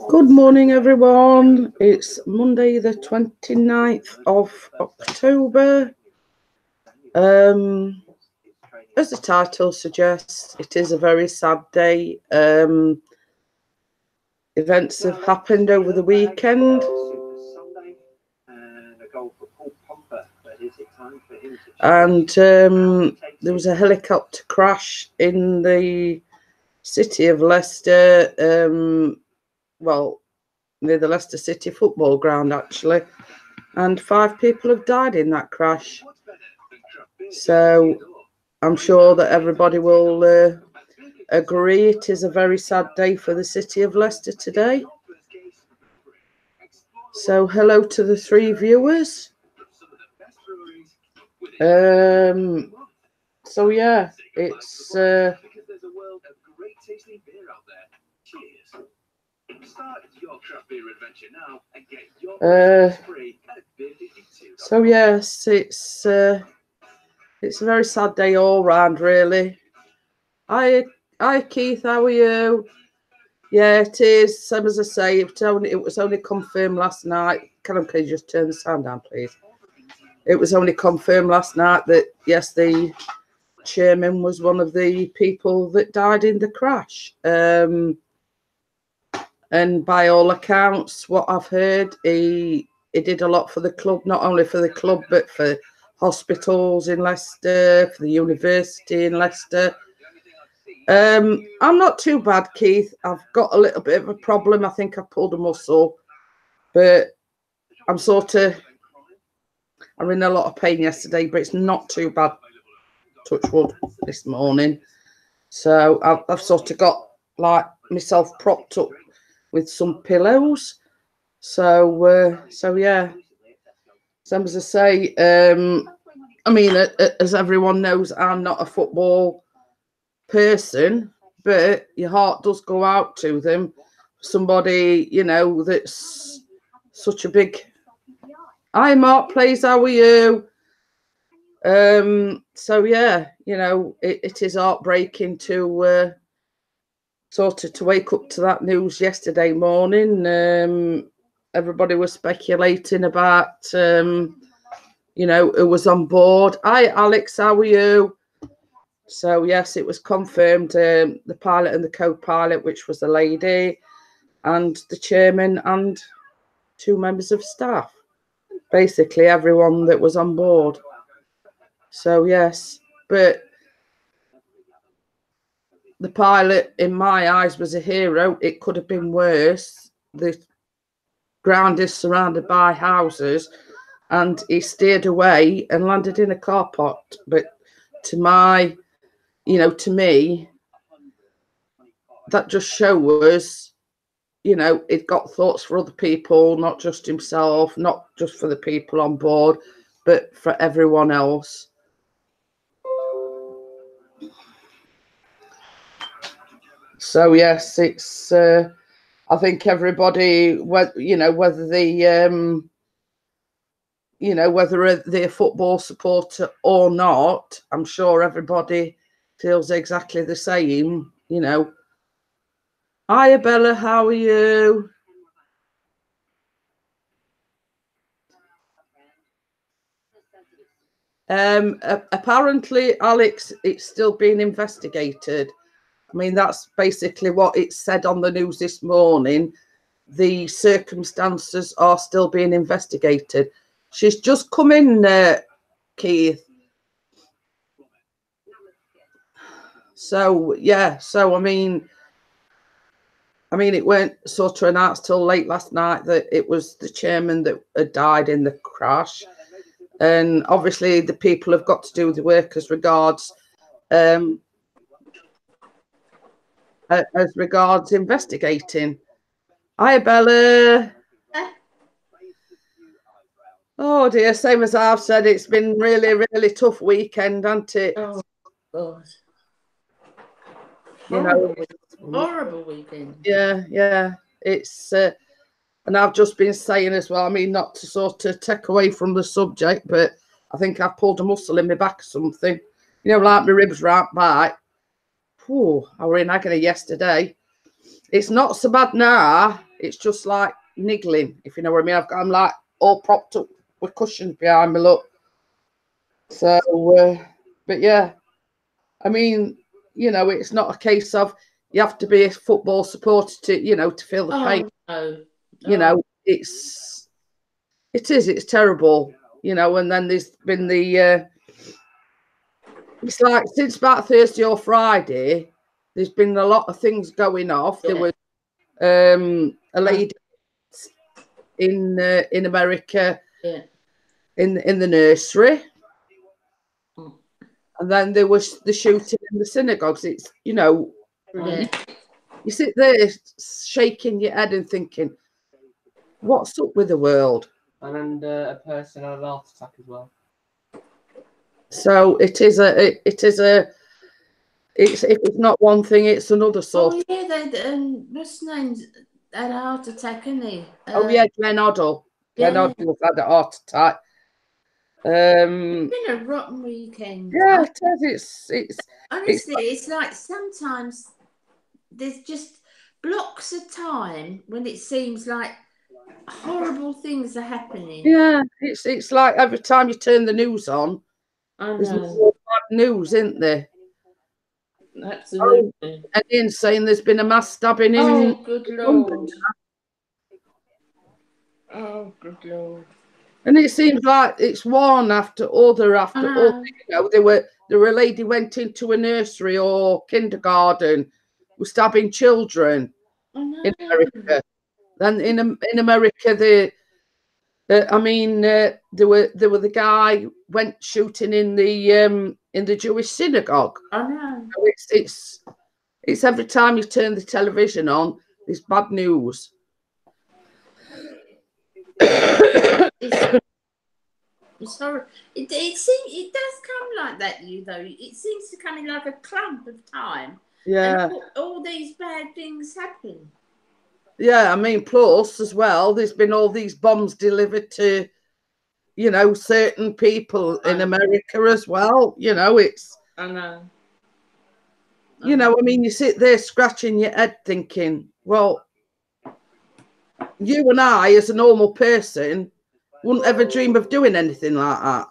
Good morning, everyone. It's Monday, the 29th of October. As the title suggests, it is a very sad day. Events have happened over the weekend. And there was a helicopter crash in the city of Leicester, well, near the Leicester City football ground, actually. And 5 people have died in that crash. So I'm sure that everybody will agree it is a very sad day for the city of Leicester today. So hello to the 3 viewers. So yeah, it's so yes, it's a very sad day all round, really. Hi Keith, how are you? Yeah, it is. Same as I say, it was only confirmed last night. Can you just turn the sound down, please? It was only confirmed last night that yes, the chairman was one of the people that died in the crash. And by all accounts, what I've heard, he did a lot for the club, not only for the club, but for hospitals in Leicester, for the university in Leicester. I'm not too bad, Keith. I've got a little bit of a problem. I think I pulled a muscle, but I'm in a lot of pain yesterday, but it's not too bad, touch wood, this morning. So I've sort of got like myself propped up with some pillows. So yeah. So as I say, I mean, as everyone knows, I'm not a football person, but your heart does go out to them. Somebody, you know, that's such a big... Hi, Mark, please, how are you? So yeah, you know, it is heartbreaking to sort of to wake up to that news yesterday morning. Everybody was speculating about you know, who was on board. Hi Alex, how are you? So yes, it was confirmed, the pilot and the co-pilot, which was a lady, and the chairman and 2 members of staff, basically everyone that was on board. So yes, but the pilot, in my eyes, was a hero. It could have been worse. The ground is surrounded by houses, and he steered away and landed in a car park. But to me, that just shows, you know, it got thoughts for other people, not just himself, not just for the people on board, but for everyone else. So yes, it's I think everybody, whether they're a football supporter or not, I'm sure everybody feels exactly the same, you know. Hiya Bella, how are you? Apparently, Alex, it's still being investigated. I mean, that's basically what it said on the news this morning. The circumstances are still being investigated. She's just come in, Keith. So yeah, so I mean, it weren't sort of announced till late last night that it was the chairman that had died in the crash, and obviously the people have got to do the work as regards investigating. Hi, Bella. Oh dear, same as I've said, it's been really, really tough weekend, hasn't it? Oh God. Horrible weekend. Yeah. It's and I've just been saying as well, I mean, not to sort of take away from the subject, but I think I've pulled a muscle in my back or something. You know, like my ribs right back. Whew, I were in agony yesterday. It's not so bad now. It's just like niggling, if you know what I mean. I'm like all propped up with cushions behind me, look. So, but yeah, I mean, you know, it's not a case of you have to be a football supporter to, you know, to feel the pain. No. You know, it's terrible, you know. And then there's been the, it's like since about Thursday or Friday, there's been a lot of things going off. There was a lady in America in the nursery. And then there was the shooting in the synagogues. It's, you know, you sit there shaking your head and thinking, what's up with the world? And a person had an heart attack as well. So if it's not one thing, it's another sort. Oh yeah, what's his name had a heart attack, isn't he? Oh yeah, Glenn Hoddle. Glenn Hoddle had a heart attack. It's been a rotten weekend. Yeah, it's honestly, it's like sometimes there's just blocks of time when it seems like horrible things are happening. Yeah, it's like every time you turn the news on, there's more bad news, isn't there? Absolutely. Oh, and Ian saying there's been a mass stabbing in. Oh, good Lord. Oh, good Lord. And it seems like it's one after other after other. You know, there were a lady went into a nursery or kindergarten, was stabbing children in America. Then in America, there were the guy went shooting in the Jewish synagogue. I know. So it's every time you turn the television on, there's bad news. It's horrible. It seems it does come like that, though. It seems to come in like a clump of time. Yeah. And all these bad things happen. Yeah, I mean, plus as well, there's been all these bombs delivered to, you know, certain people in America as well. You know, it's. I know. You know, I mean, you sit there scratching your head thinking, well, you and I, as a normal person, wouldn't ever dream of doing anything like that.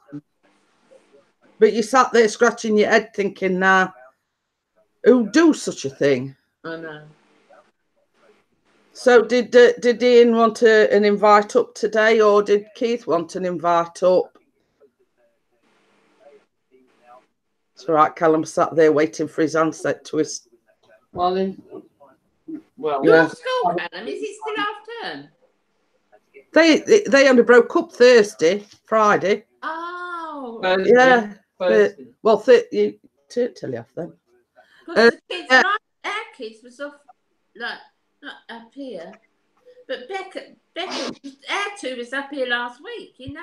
But you sat there scratching your head thinking, nah, who'd do such a thing? I know. So did Ian want an invite up today, or did Keith want an invite up? It's all right, Callum sat there waiting for his handset to his. Well, yeah. Your school, Callum, is it still half term? They only broke up Friday. Oh. Thursday. Yeah. Thursday. Well, you tell you off then. Because the kids, our kids was off, like, not up here, but Becca, our two was up here last week, you know.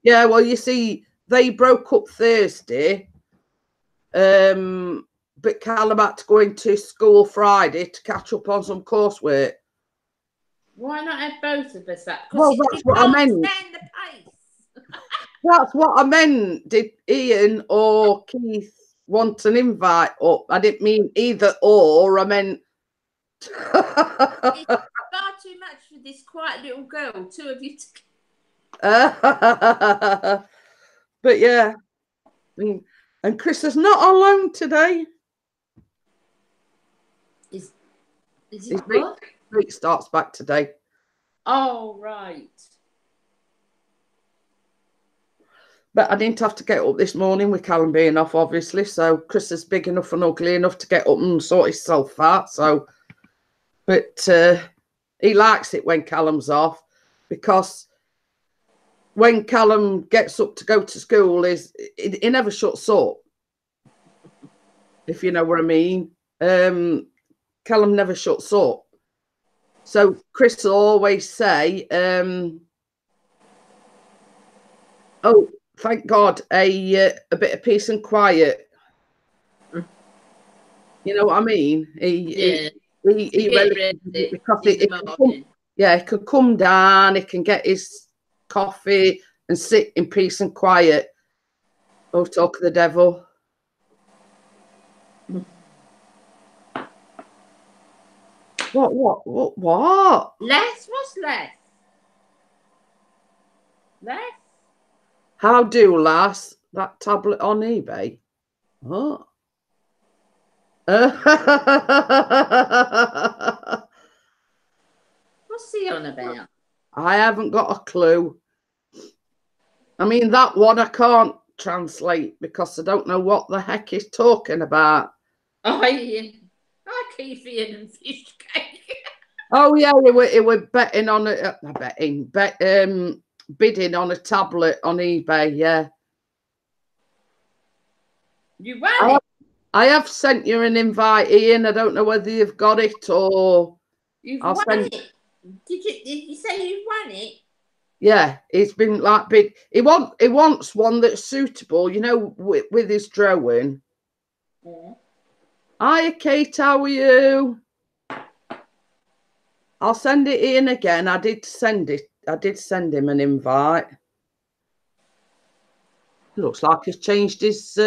Yeah. Well, you see, they broke up Thursday. But Callum had to go into school Friday to catch up on some coursework. Why not have both of us up? Well, that's what I meant. Stand the pace. That's what I meant. Did Ian or Keith want an invite up? I didn't mean either or. I meant. It's far too much for this quiet little girl. Two of you. But yeah, and Chris is not alone today. Is it what? Week starts back today. Oh, right. But I didn't have to get up this morning with Callum being off, obviously. So Chris is big enough and ugly enough to get up and sort himself out. So, but he likes it when Callum's off, because when Callum gets up to go to school, he never shuts up. If you know what I mean. Callum never shuts up. So Chris will always say, oh, thank God, a bit of peace and quiet. You know what I mean? He because he could come down, he can get his coffee and sit in peace and quiet. Oh, talk of the devil. What? Les? What's Les? Les? How do, lass? That tablet on eBay? What? What's he on about? I haven't got a clue. I mean, that one I can't translate because I don't know what the heck he's talking about. I keep eating fish cake. Oh yeah, it were betting on it. Bidding on a tablet on eBay. Yeah, You won it. I have sent you an invite, Ian. I don't know whether you've got it or You've won it. Did you say you won it? Yeah, it's been like big. He wants one that's suitable, you know, with his drawing. Yeah. Hiya, Kate. How are you? I'll send it in again. I did send him an invite. Looks like he's changed his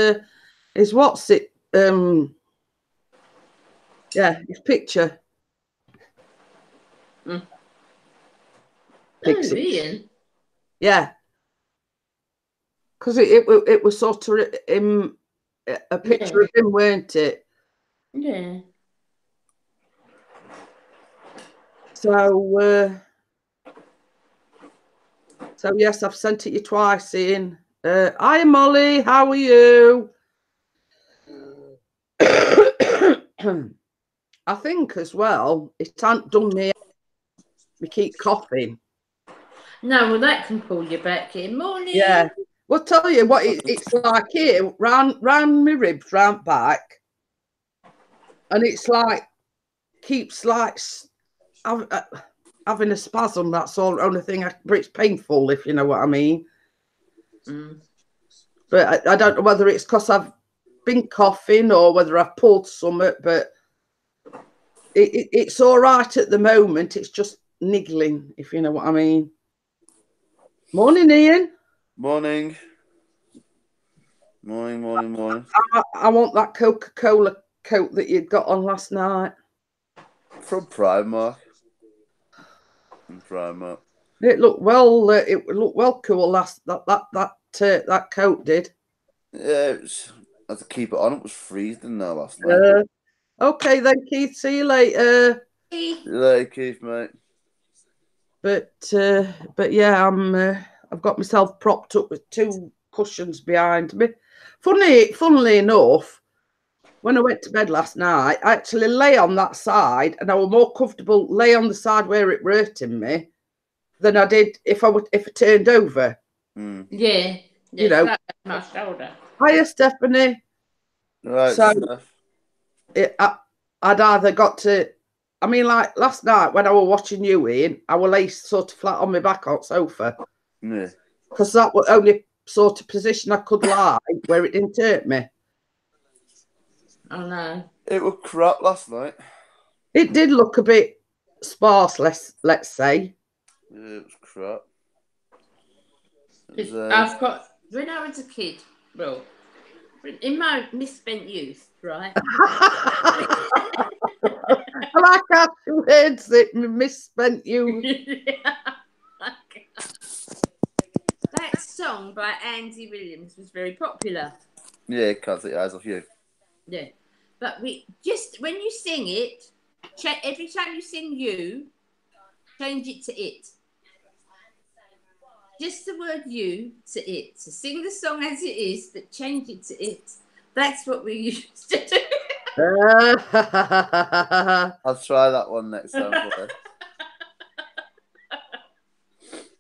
what's it? Yeah, his picture. Ian. Yeah, because it was sort of a picture of him, weren't it? Yeah. So yes, I've sent it you twice, Ian. Hi, Molly. How are you? I think as well, it hasn't done me. We keep coughing. No, well, that can pull you back in. Morning. Yeah. Well, tell you what, it's like here, round my ribs, round back, and it's like keeps like having a spasm. That's all. Only thing, but it's painful, if you know what I mean. But I don't know whether it's because I've been coughing or whether I've pulled something. But it's all right at the moment. It's just niggling, if you know what I mean. Morning, Ian. Morning. Morning. I want that Coca-Cola coat that you'd got on last night. From Primark. Primark. It looked well. It looked well cool. That coat did. Yeah, I had to keep it on. It was freezing now last night. Okay then, Keith. See you later. See you later, Keith, mate. But yeah, I've got myself propped up with 2 cushions behind me. Funnily enough, when I went to bed last night, I actually lay on that side, and I was more comfortable lay on the side where it were hurting me than I did if I turned over. Yeah, you know, my shoulder. Hiya, Stephanie. Right, so Steph. I'd either got to. I mean, like last night when I was watching you, Ian, I was lay sort of flat on my back on the sofa. Yeah. Because that was the only sort of position I could lie where it didn't hurt me. Oh no. It was crap last night. It did look a bit sparse, let's say. Yeah, it was crap. I've got, when I was a kid, well, in my misspent youth, right? I like how two words it misspent you. That song by Andy Williams was very popular. Yeah, can't take your eyes off you. Yeah, but we just when you sing it, every time you sing "you," change it to "it." Just the word "you" to "it." So sing the song as it is, but change it to "it." That's what we used to do. I'll try that one next time.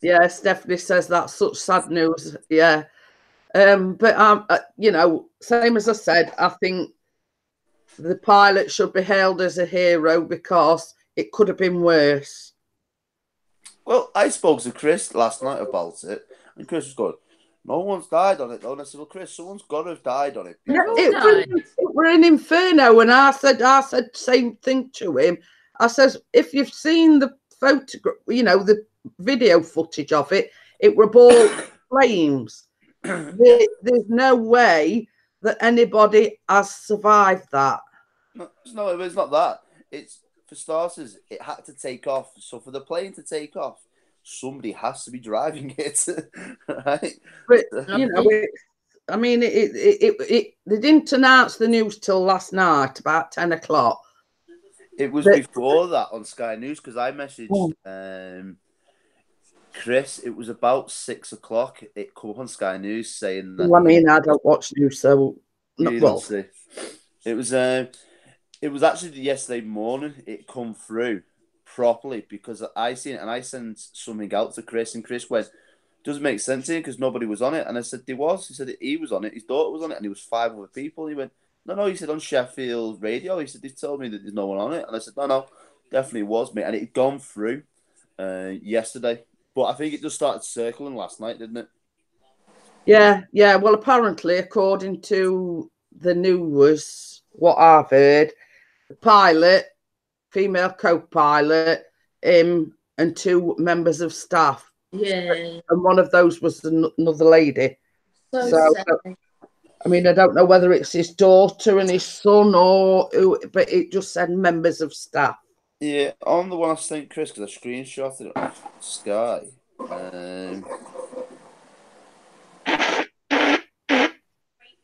Yeah, Stephanie says that's such sad news. Yeah. But you know, same as I said, I think the pilot should be hailed as a hero because it could have been worse. Well, I spoke to Chris last night about it, and Chris was going, "No one's died on it, though." And I said, "Well, Chris, someone's got to have died on it." Yeah, it were an inferno, and I said same thing to him. I says, if you've seen the photograph, you know, the video footage of it, it were ball flames. There's no way that anybody has survived that. No, it's not that. It's for starters, it had to take off. So for the plane to take off, somebody has to be driving it, right? But you know, I mean, they didn't announce the news till last night about 10 o'clock. It was before that on Sky News because I messaged Chris. It was about 6 o'clock. It came up on Sky News saying that. Well, I mean, I don't watch news, so you don't see. It was actually yesterday morning. It come through properly because I seen it and I sent something out to Chris, and Chris went, "Doesn't make sense here because nobody was on it." And I said, "There was." He said he was on it. His daughter was on it, and there was 5 other people. He went, "No." He said on Sheffield radio. He said they told me that there's no one on it, and I said, "No, definitely was me." And it had gone through yesterday, but I think it just started circling last night, didn't it? Yeah. Well, apparently, according to the news, what I've heard, the pilot, female co-pilot, him, and 2 members of staff. Yeah. And one of those was another lady. So I mean, I don't know whether it's his daughter and his son or who, but it just said members of staff. Yeah, on the one I sent Chris because I screenshotted it on Sky.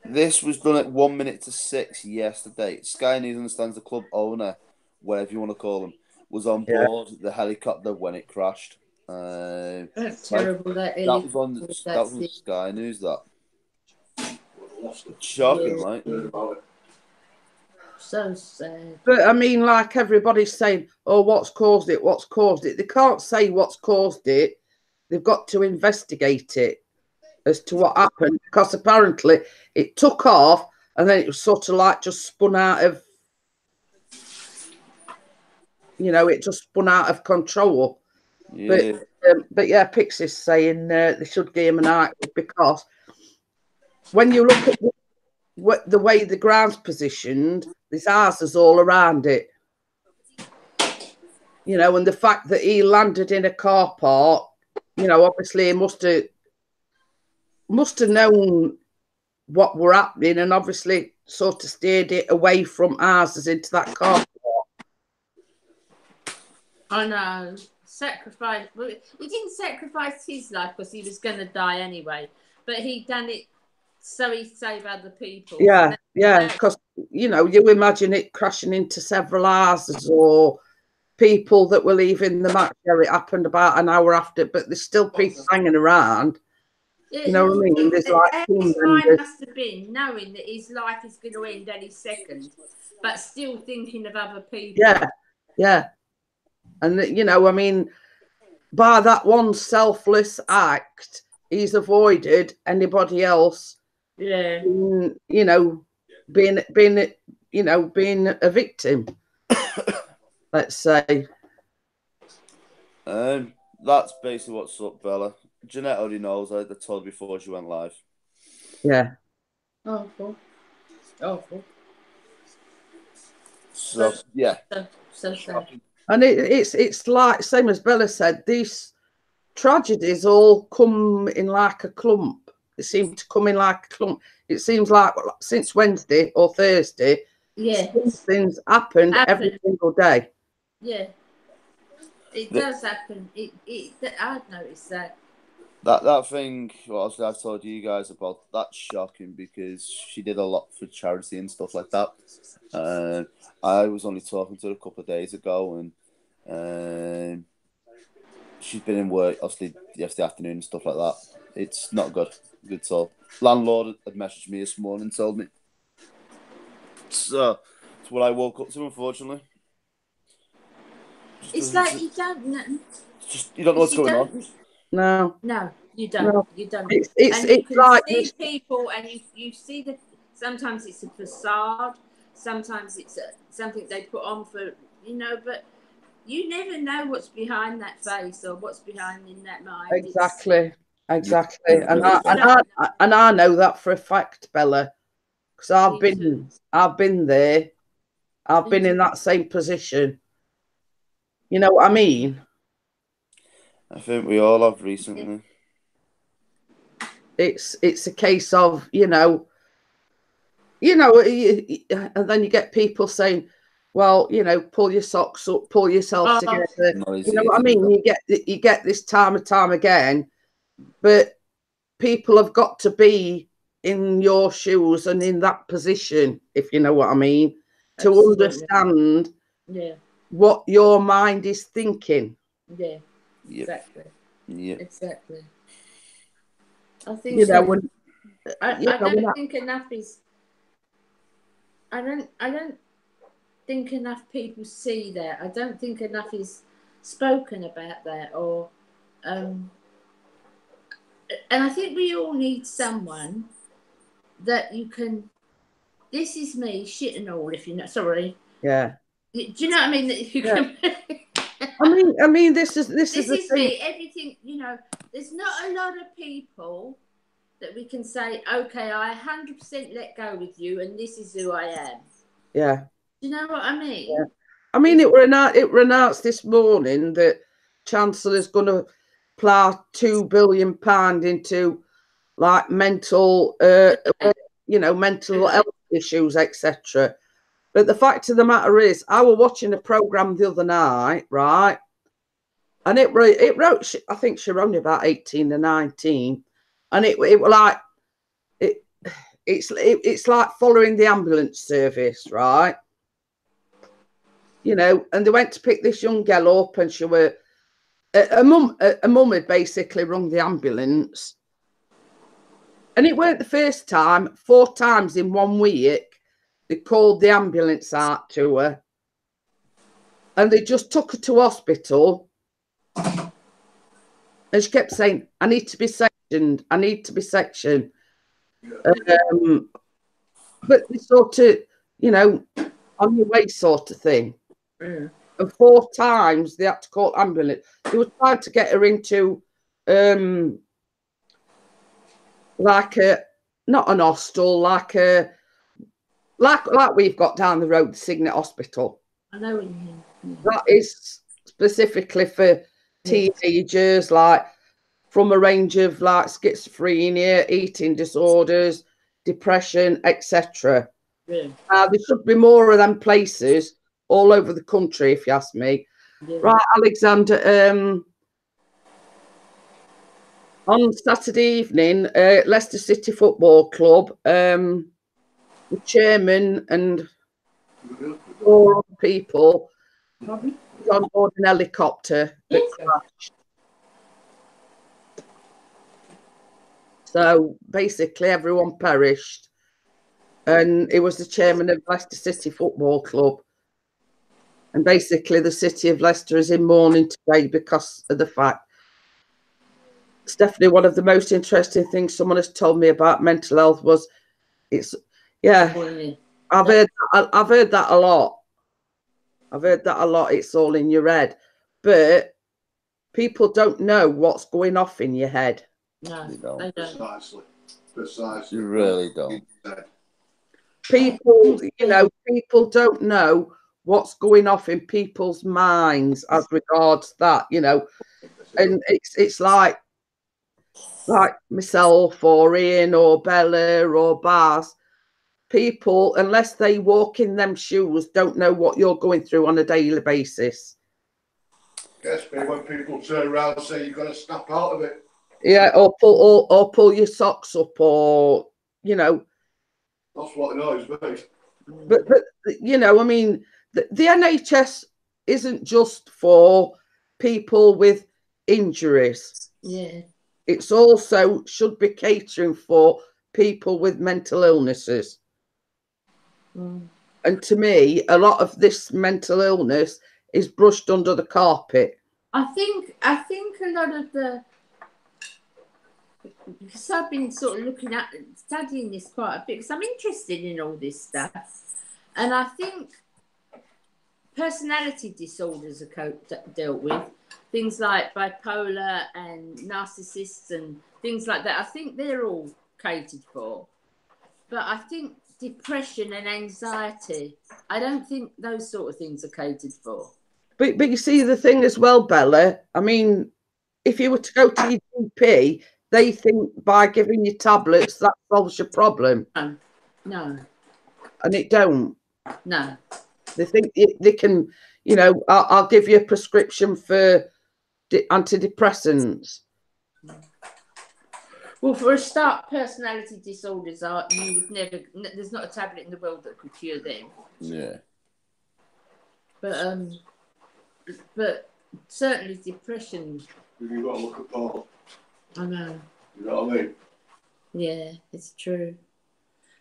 This was done at 1 minute to 6 yesterday. Sky News understands the club owner, whatever you want to call him, was on board the helicopter when it crashed. That's terrible. That was on Sky News. That shocking, right? So sad. But I mean, like everybody's saying, "Oh, what's caused it? What's caused it?" They can't say what's caused it. They've got to investigate it as to what happened, because apparently it took off and then it was sort of like just spun out of, it just spun out of control. Yeah. But yeah, Pixie's saying they should give him an eye, because when you look at the way the ground's positioned, there's houses all around it. And the fact that he landed in a car park, obviously he must have known what were happening, and obviously sort of steered it away from houses into that car park. I know. Sacrifice. Well, he didn't sacrifice his life because he was going to die anyway, but he done it so he'd save other people. Yeah, because you imagine it crashing into several houses or people that were leaving the match where it happened about an hour after, but there's still people hanging around. You know what I mean? There's like his mind must have been knowing that his life is going to end any second, but still thinking of other people. Yeah. And I mean, by that one selfless act, he's avoided anybody else. Yeah. Being a victim. Let's say. That's basically what's up, Bella. Jeanette already knows. I told her before she went live. Yeah. Awful. So yeah. So sad. And it's like, same as Bella said, these tragedies all come in like a clump. They seem to come in like a clump. It seems like since Wednesday or Thursday, things happened every single day. Yeah. It does happen. I've noticed that. That thing, what I've told you guys about, that's shocking because she did a lot for charity and stuff like that. I was only talking to her a couple of days ago, and she's been in work, obviously, yesterday afternoon and stuff like that. It's not good at all. Landlord had messaged me this morning and told me. So, it's what I woke up to, unfortunately. It's like you don't know. You don't know what's going on. No, you don't. No. You don't. It's like see people, and you see the. Sometimes it's a facade. Sometimes it's something they put on for but you never know what's behind that face or what's behind in that mind. Exactly. And I know that for a fact, Bella, because I've been there. I've been in that same position. You know what I mean? I think we all have recently. It's a case of, and then you get people saying, well, you know, pull your socks up, pull yourself together. You know what I mean? You get this time and time again, but people have got to be in your shoes and in that position, if you know what I mean, to understand what your mind is thinking. Yeah, exactly. Yeah, exactly. I think You know, I don't think enough is. I don't think enough people see that. I don't think enough is spoken about that, or and I think we all need someone that you can. This is me, shit and all. If you know, sorry. Yeah. Do you know what I mean? That you can. I mean, this is the thing. Me. Everything, you know. There's not a lot of people that we can say, okay, I 100% let go with you, and this is who I am. Yeah. Do you know what I mean? Yeah. I mean, it were announced this morning that Chancellor's going to plough £2 billion into like mental, you know, mental health issues, etc. But the fact of the matter is, I was watching a program the other night, right? And it wrote, I think she was only about 18 or 19, and it was like it's like following the ambulance service, right? You know, and they went to pick this young girl up, and she were a mum had basically rung the ambulance, and it weren't the first time. 4 times in 1 week, they called the ambulance out to her, and they just took her to hospital. And she kept saying, "I need to be sectioned. I need to be sectioned." But they sort of, you know, on your way sort of thing. And 4 times they had to call ambulance. They were trying to get her into like a, not an hostel, like a, like we've got down the road, the Signet Hospital. I know what you mean. That is specifically for teenagers, like from a range of like schizophrenia, eating disorders, depression, etc. There should be more of them places all over the country, if you ask me. Right, Alexander, on Saturday evening, Leicester City Football Club, the chairman and 4 people was on board an helicopter that crashed. So basically everyone perished. And it was the chairman of Leicester City Football Club. And basically the city of Leicester is in mourning today because of the fact. It's definitely one of the most interesting things someone has told me about mental health was it's, yeah, I've heard that a lot. I've heard that a lot. It's all in your head. But people don't know what's going off in your head. No, they don't. Precisely. You really don't. People, you know, people don't know what's going off in people's minds as regards that, you know. And it's like myself or Ian or Bella or Baz, people, unless they walk in them shoes, don't know what you're going through on a daily basis. Gets me when people turn around and say you've got to snap out of it. Yeah, or pull your socks up, or you know. That's what annoys me. But you know, I mean, the NHS isn't just for people with injuries. Yeah. It's also should be catering for people with mental illnesses. And to me, a lot of this mental illness is brushed under the carpet. I think a lot of the, because I've been sort of studying this quite a bit, because I'm interested in all this stuff, and I think personality disorders are dealt with, things like bipolar and narcissists and things like that. I think they're all catered for, but I think depression and anxiety, I don't think those sort of things are catered for. But you see the thing as well, Bella, I mean, if you were to go to your GP, they think by giving you tablets that solves your problem. No. And it don't. No. They think they can, you know, I'll give you a prescription for antidepressants. Well, for a start, personality disorders are, you would never, there's not a tablet in the world that could cure them. Yeah. But certainly depression. You've got to look at Paul. I know. You know what I mean? Yeah, it's true.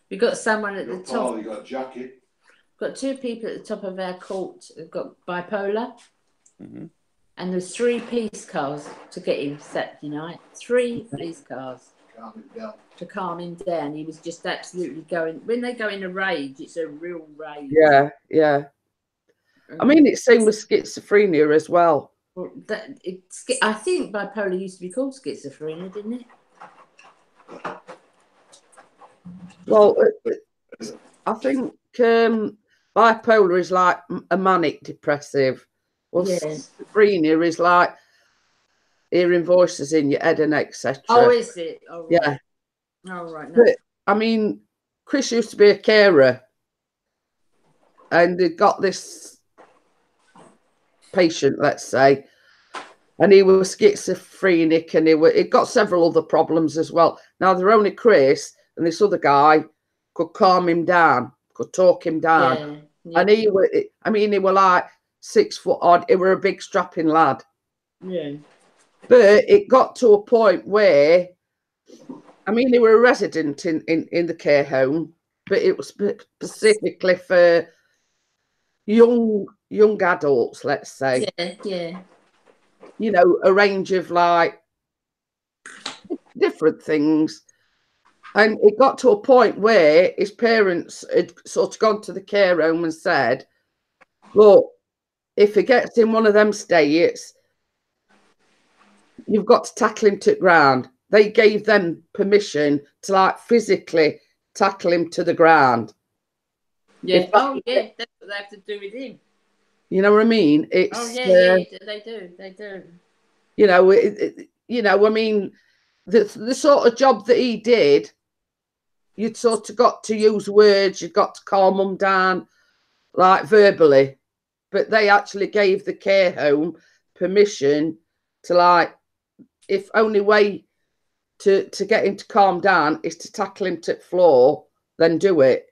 We've got someone at the top. Paul, you got Jackie. Got 2 people at the top of our court who've got bipolar. Mm-hmm. And there's 3 police cars to get him Saturday night. 3 police cars. Calm him down. To calm him down. He was just absolutely going. When they go in a rage, it's a real rage. Yeah, yeah. I mean, it's same with schizophrenia as well. Well, I think bipolar used to be called schizophrenia, didn't it? Well, I think bipolar is like a manic depressive. Well, schizophrenia is like hearing voices in your head and etc. Oh, is it? Oh, right. Yeah. Oh, right. No. But, I mean, Chris used to be a carer, and he got this patient, let's say, and he was schizophrenic, and he got several other problems as well. Now, they're only Chris and this other guy could calm him down, could talk him down. Yeah, yeah. And he were like 6 foot odd. He were a big strapping lad. Yeah. But it got to a point where, I mean, he were a resident in the care home, but it was specifically for young adults, let's say. Yeah, yeah. You know, a range of like different things. And it got to a point where his parents had sort of gone to the care home and said, look, if he gets in one of them states, you've got to tackle him to the ground. They gave them permission to like physically tackle him to the ground. Yeah. Oh, yeah. That's what they have to do with him. You know what I mean? It's, oh, yeah, they do. They do. You know, I mean, the sort of job that he did, you'd sort of got to use words, you've got to calm them down, like verbally. But they actually gave the care home permission to, like, if only way to get him to calm down is to tackle him to the floor, then do it.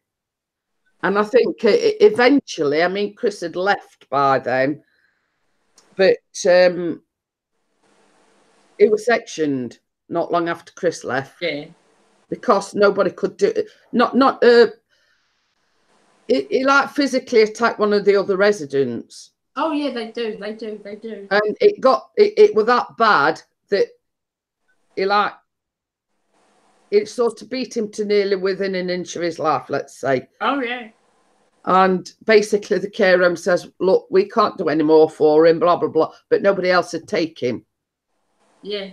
And I think eventually, I mean, Chris had left by then, but it was sectioned not long after Chris left. Yeah. Because nobody could do it. He like physically attacked one of the other residents. Oh yeah, they do. And it was that bad that it sort of beat him to nearly within an inch of his life, let's say. Oh yeah. And basically the care home says, look, we can't do any more for him, blah blah blah, but nobody else would take him. Yeah.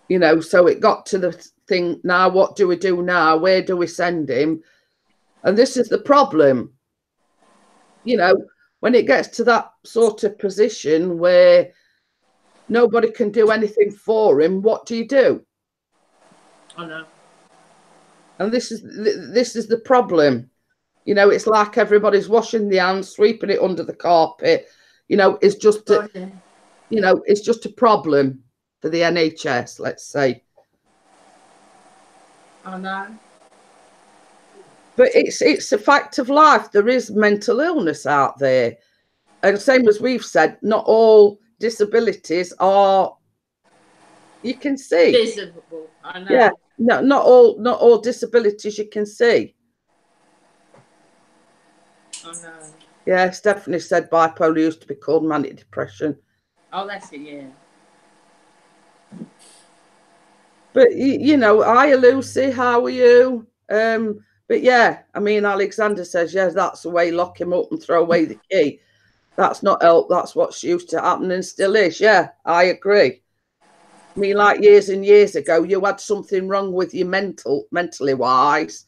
You know, so it got to the thing, now what do we do now? Where do we send him? And this is the problem. You know, when it gets to that sort of position where nobody can do anything for him, what do you do? I know. And this is the problem. You know, it's like everybody's washing the hands, sweeping it under the carpet. You know, it's just you know, it's just a problem for the NHS, let's say. I know. But it's a fact of life. There is mental illness out there. And same as we've said, not all disabilities are, you can see. Visible. I know. Yeah. No, not all disabilities you can see. I know. Yeah, Stephanie said bipolar used to be called manic depression. Oh, that's it, yeah. But, you know, hi, Lucy, how are you? But, yeah, I mean, Alexander says, yes, that's the way, lock him up and throw away the key. That's not help. That's what's used to happen and still is. Yeah, I agree. I mean, like years and years ago, you had something wrong with you mentally wise.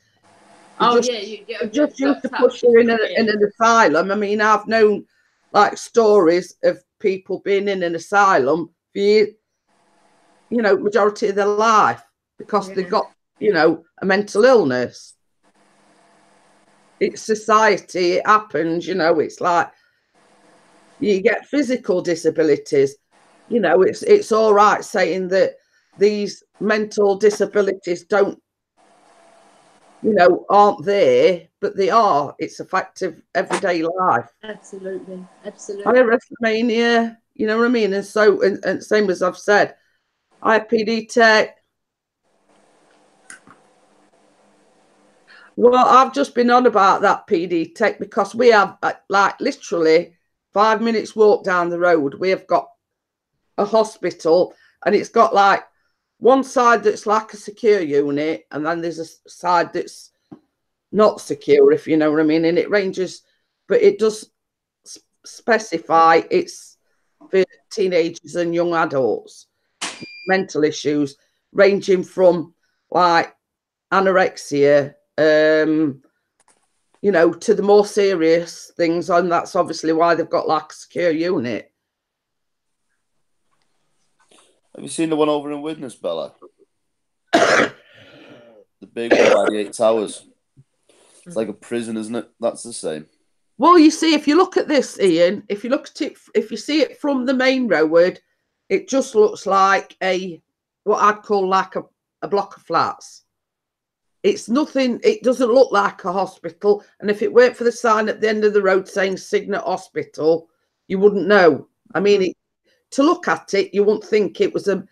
You just used to push you in an asylum. I mean, I've known like stories of people being in an asylum for you know, majority of their life because they've got, you know, a mental illness. it's society, it happens, you know. It's like you get physical disabilities, you know. It's all right saying that these mental disabilities don't, you know, aren't there, but they are. It's a fact of everyday life. Absolutely, I absolutely. WrestleMania, you know what I mean? And so, and same as I've said, IPD Tech. Well, I've just been on about that PD Tech because we have, like, literally 5 minutes walk down the road. We have got a hospital, and it's got like one side that's like a secure unit, and then there's a side that's not secure, if you know what I mean. And it ranges, but it does specify it's for teenagers and young adults, mental issues ranging from like anorexia, you know, to the more serious things. And that's obviously why they've got like a secure unit. Have you seen the one over in Widnes, Bella? The big one by the 8 Towers. It's like a prison, isn't it? That's the same. Well, you see, if you look at this, Ian, if you look at it, if you see it from the main road, it just looks like what I'd call like a block of flats. It's nothing, it doesn't look like a hospital. And if it weren't for the sign at the end of the road saying Signet Hospital, you wouldn't know. I mean, to look at it, you wouldn't think it was a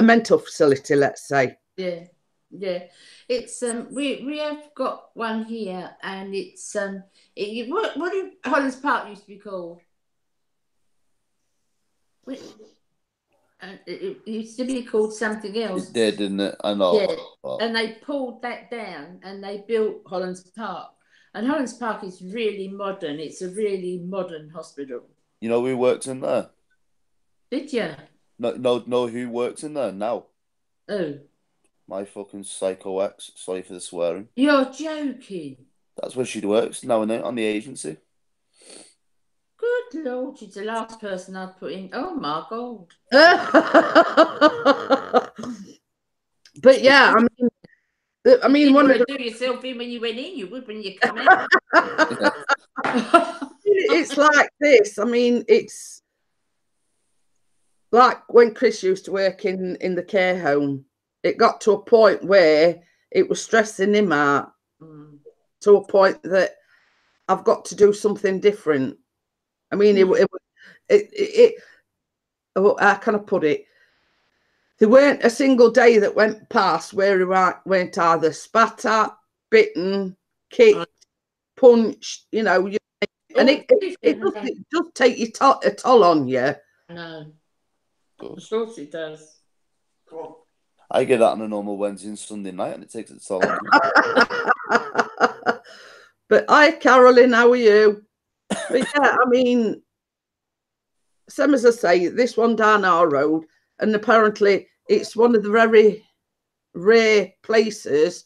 mental facility, let's say. Yeah, yeah. It's we have got one here, and it's what did Hollands Park used to be called? It used to be called something else. It did, didn't it? I know. Yeah. And they pulled that down and they built Hollands Park. And Hollands Park is really modern. It's a really modern hospital. You know who works in there? Did you? No, who works in there now? Oh. My fucking psycho ex. Sorry for the swearing. You're joking. That's where she works now and then on the agency. Good Lord, she's the last person I'd put in. Oh my God. But yeah, I mean, you one would do yourself in when you went in, you would when you come out. It's like this. I mean, it's like when Chris used to work in the care home. It got to a point where it was stressing him out to a point that I've got to do something different. I mean, how can I put it? There weren't a single day that went past where he weren't either spat at, bitten, kicked, punched, you know. And it does take a toll on you. No. Of course it does. Come on. I get that on a normal Wednesday and Sunday night, and it takes its toll on me. But hi, Carolyn, how are you? But yeah, I mean, same as I say, this one down our road, and apparently it's one of the very rare places,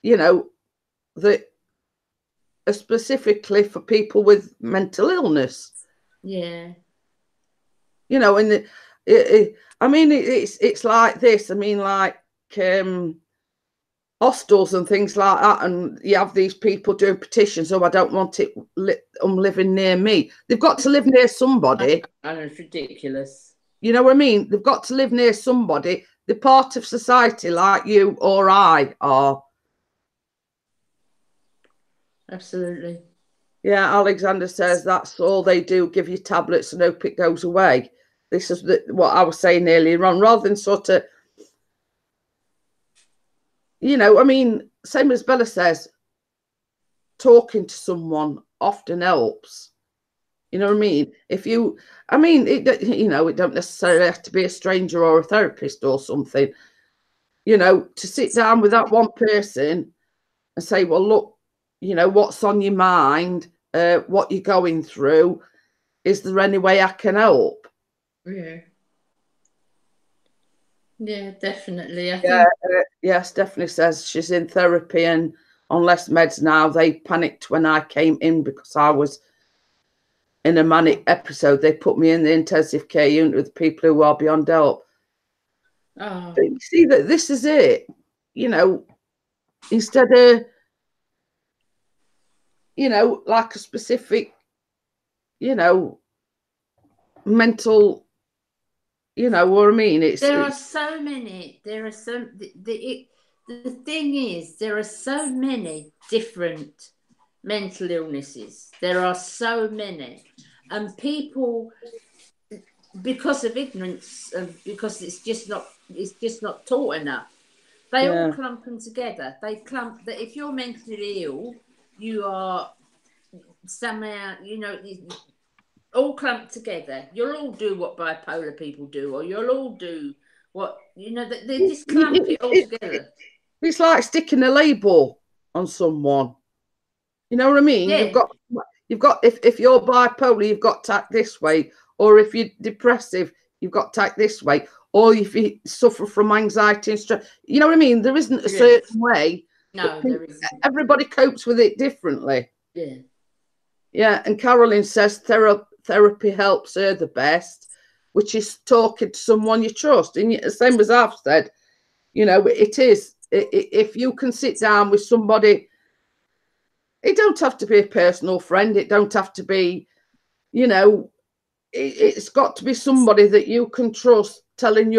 you know, that are specifically for people with mental illness. Yeah. You know, and I mean, it's like this. I mean, like hostels and things like that, and you have these people doing petitions. Oh, I don't want it. I'm living near me. They've got to live near somebody. And it's ridiculous. You know what I mean? They've got to live near somebody. They're part of society, like you or I are. Absolutely. Yeah, Alexander says that's all they do, give you tablets and hope it goes away. This is what I was saying earlier on, rather than sort of, you know, I mean, same as Bella says, talking to someone often helps. You know what I mean? You know, it don't necessarily have to be a stranger or a therapist or something. You know, to sit down with that one person and say, well, look, you know, what's on your mind, what you're going through. Is there any way I can help? Yeah. Yeah, definitely. Yes, definitely says she's in therapy and on less meds now. They panicked when I came in because I was in a manic episode. They put me in the intensive care unit with people who are beyond help. Oh. But you see that this is it. You know, instead of you know, like a specific, you know, mental, you know what I mean? There are so many. There are so the thing is, there are so many different mental illnesses. There are so many, and people, because of ignorance and because it's just not taught enough, they all clump them together. They clump that if you're mentally ill, you are somehow, you know, all clumped together. You'll all do what bipolar people do, or you'll all do what, you know, they just clump it all together. It's like sticking a label on someone. You know what I mean? Yeah. You've got if you're bipolar, you've got to act this way, or if you're depressive, you've got to act this way, or if you suffer from anxiety and stress. You know what I mean? There isn't a certain way. No, there isn't. Everybody copes with it differently. Yeah. Yeah, and Carolyn says therapy helps her the best, which is talking to someone you trust. And the same as I've said, you know, it is. If you can sit down with somebody, it don't have to be a personal friend. It don't have to be, you know, it's got to be somebody that you can trust telling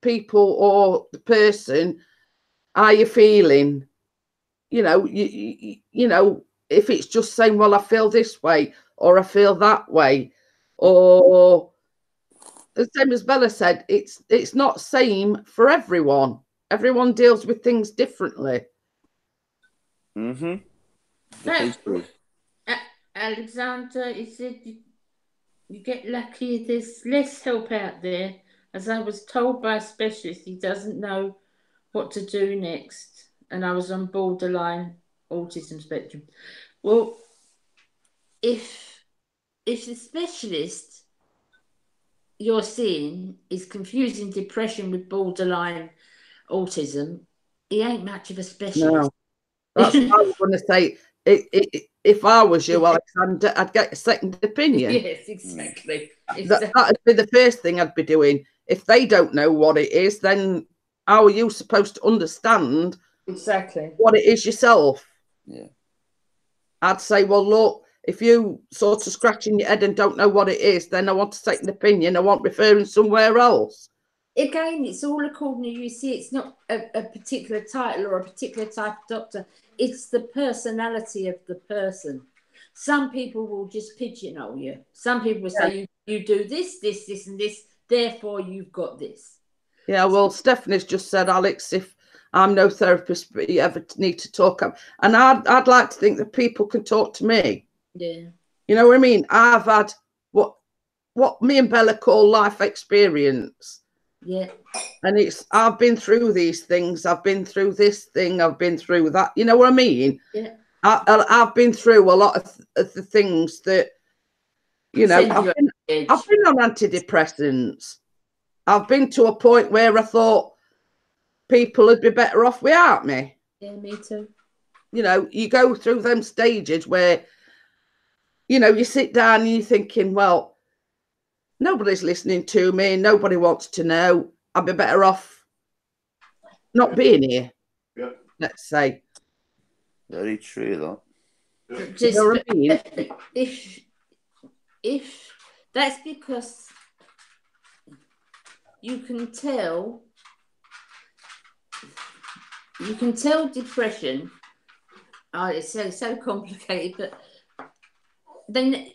people or the person how you're feeling. You know, you know, if it's just saying, well, I feel this way or I feel that way, or the same as Bella said, it's not same for everyone. Everyone deals with things differently. Mm-hmm. Alexander, he said you get lucky. There's less help out there. As I was told by a specialist, he doesn't know what to do next, and I was on borderline autism spectrum. Well, if the specialist you're seeing is confusing depression with borderline autism, he ain't much of a specialist. No, that's what I was going to say. If I was you, Alexander, I'd get a second opinion. Yes, exactly. That'd be the first thing I'd be doing. If they don't know what it is, then how are you supposed to understand exactly what it is yourself? Yeah. I'd say, well, look, if you sort of scratching your head and don't know what it is, then I want a second opinion. I want referring somewhere else. Again, it's all according to you see. It's not a particular title or a particular type of doctor. It's the personality of the person. Some people will just pigeonhole you. Some people will say you do this, this, this, and this. Therefore, you've got this. Yeah, well, Stephanie's just said, Alex, if I'm no therapist, but you ever need to talk, and I'd like to think that people can talk to me. Yeah. You know what I mean? I've had what me and Bella call life experience. Yeah. And I've been through these things. I've been through this thing. I've been through that. You know what I mean? Yeah. I've been through a lot of the things that, you know, I've been on antidepressants. I've been to a point where I thought people would be better off without me. Yeah, me too. You know, you go through them stages where, you know, you sit down and you're thinking, well, nobody's listening to me. Nobody wants to know. I'd be better off not being here. Yeah. Let's say. Very true, though. Just, You know what I mean? if that's because you can tell depression. Oh, it's so complicated, but then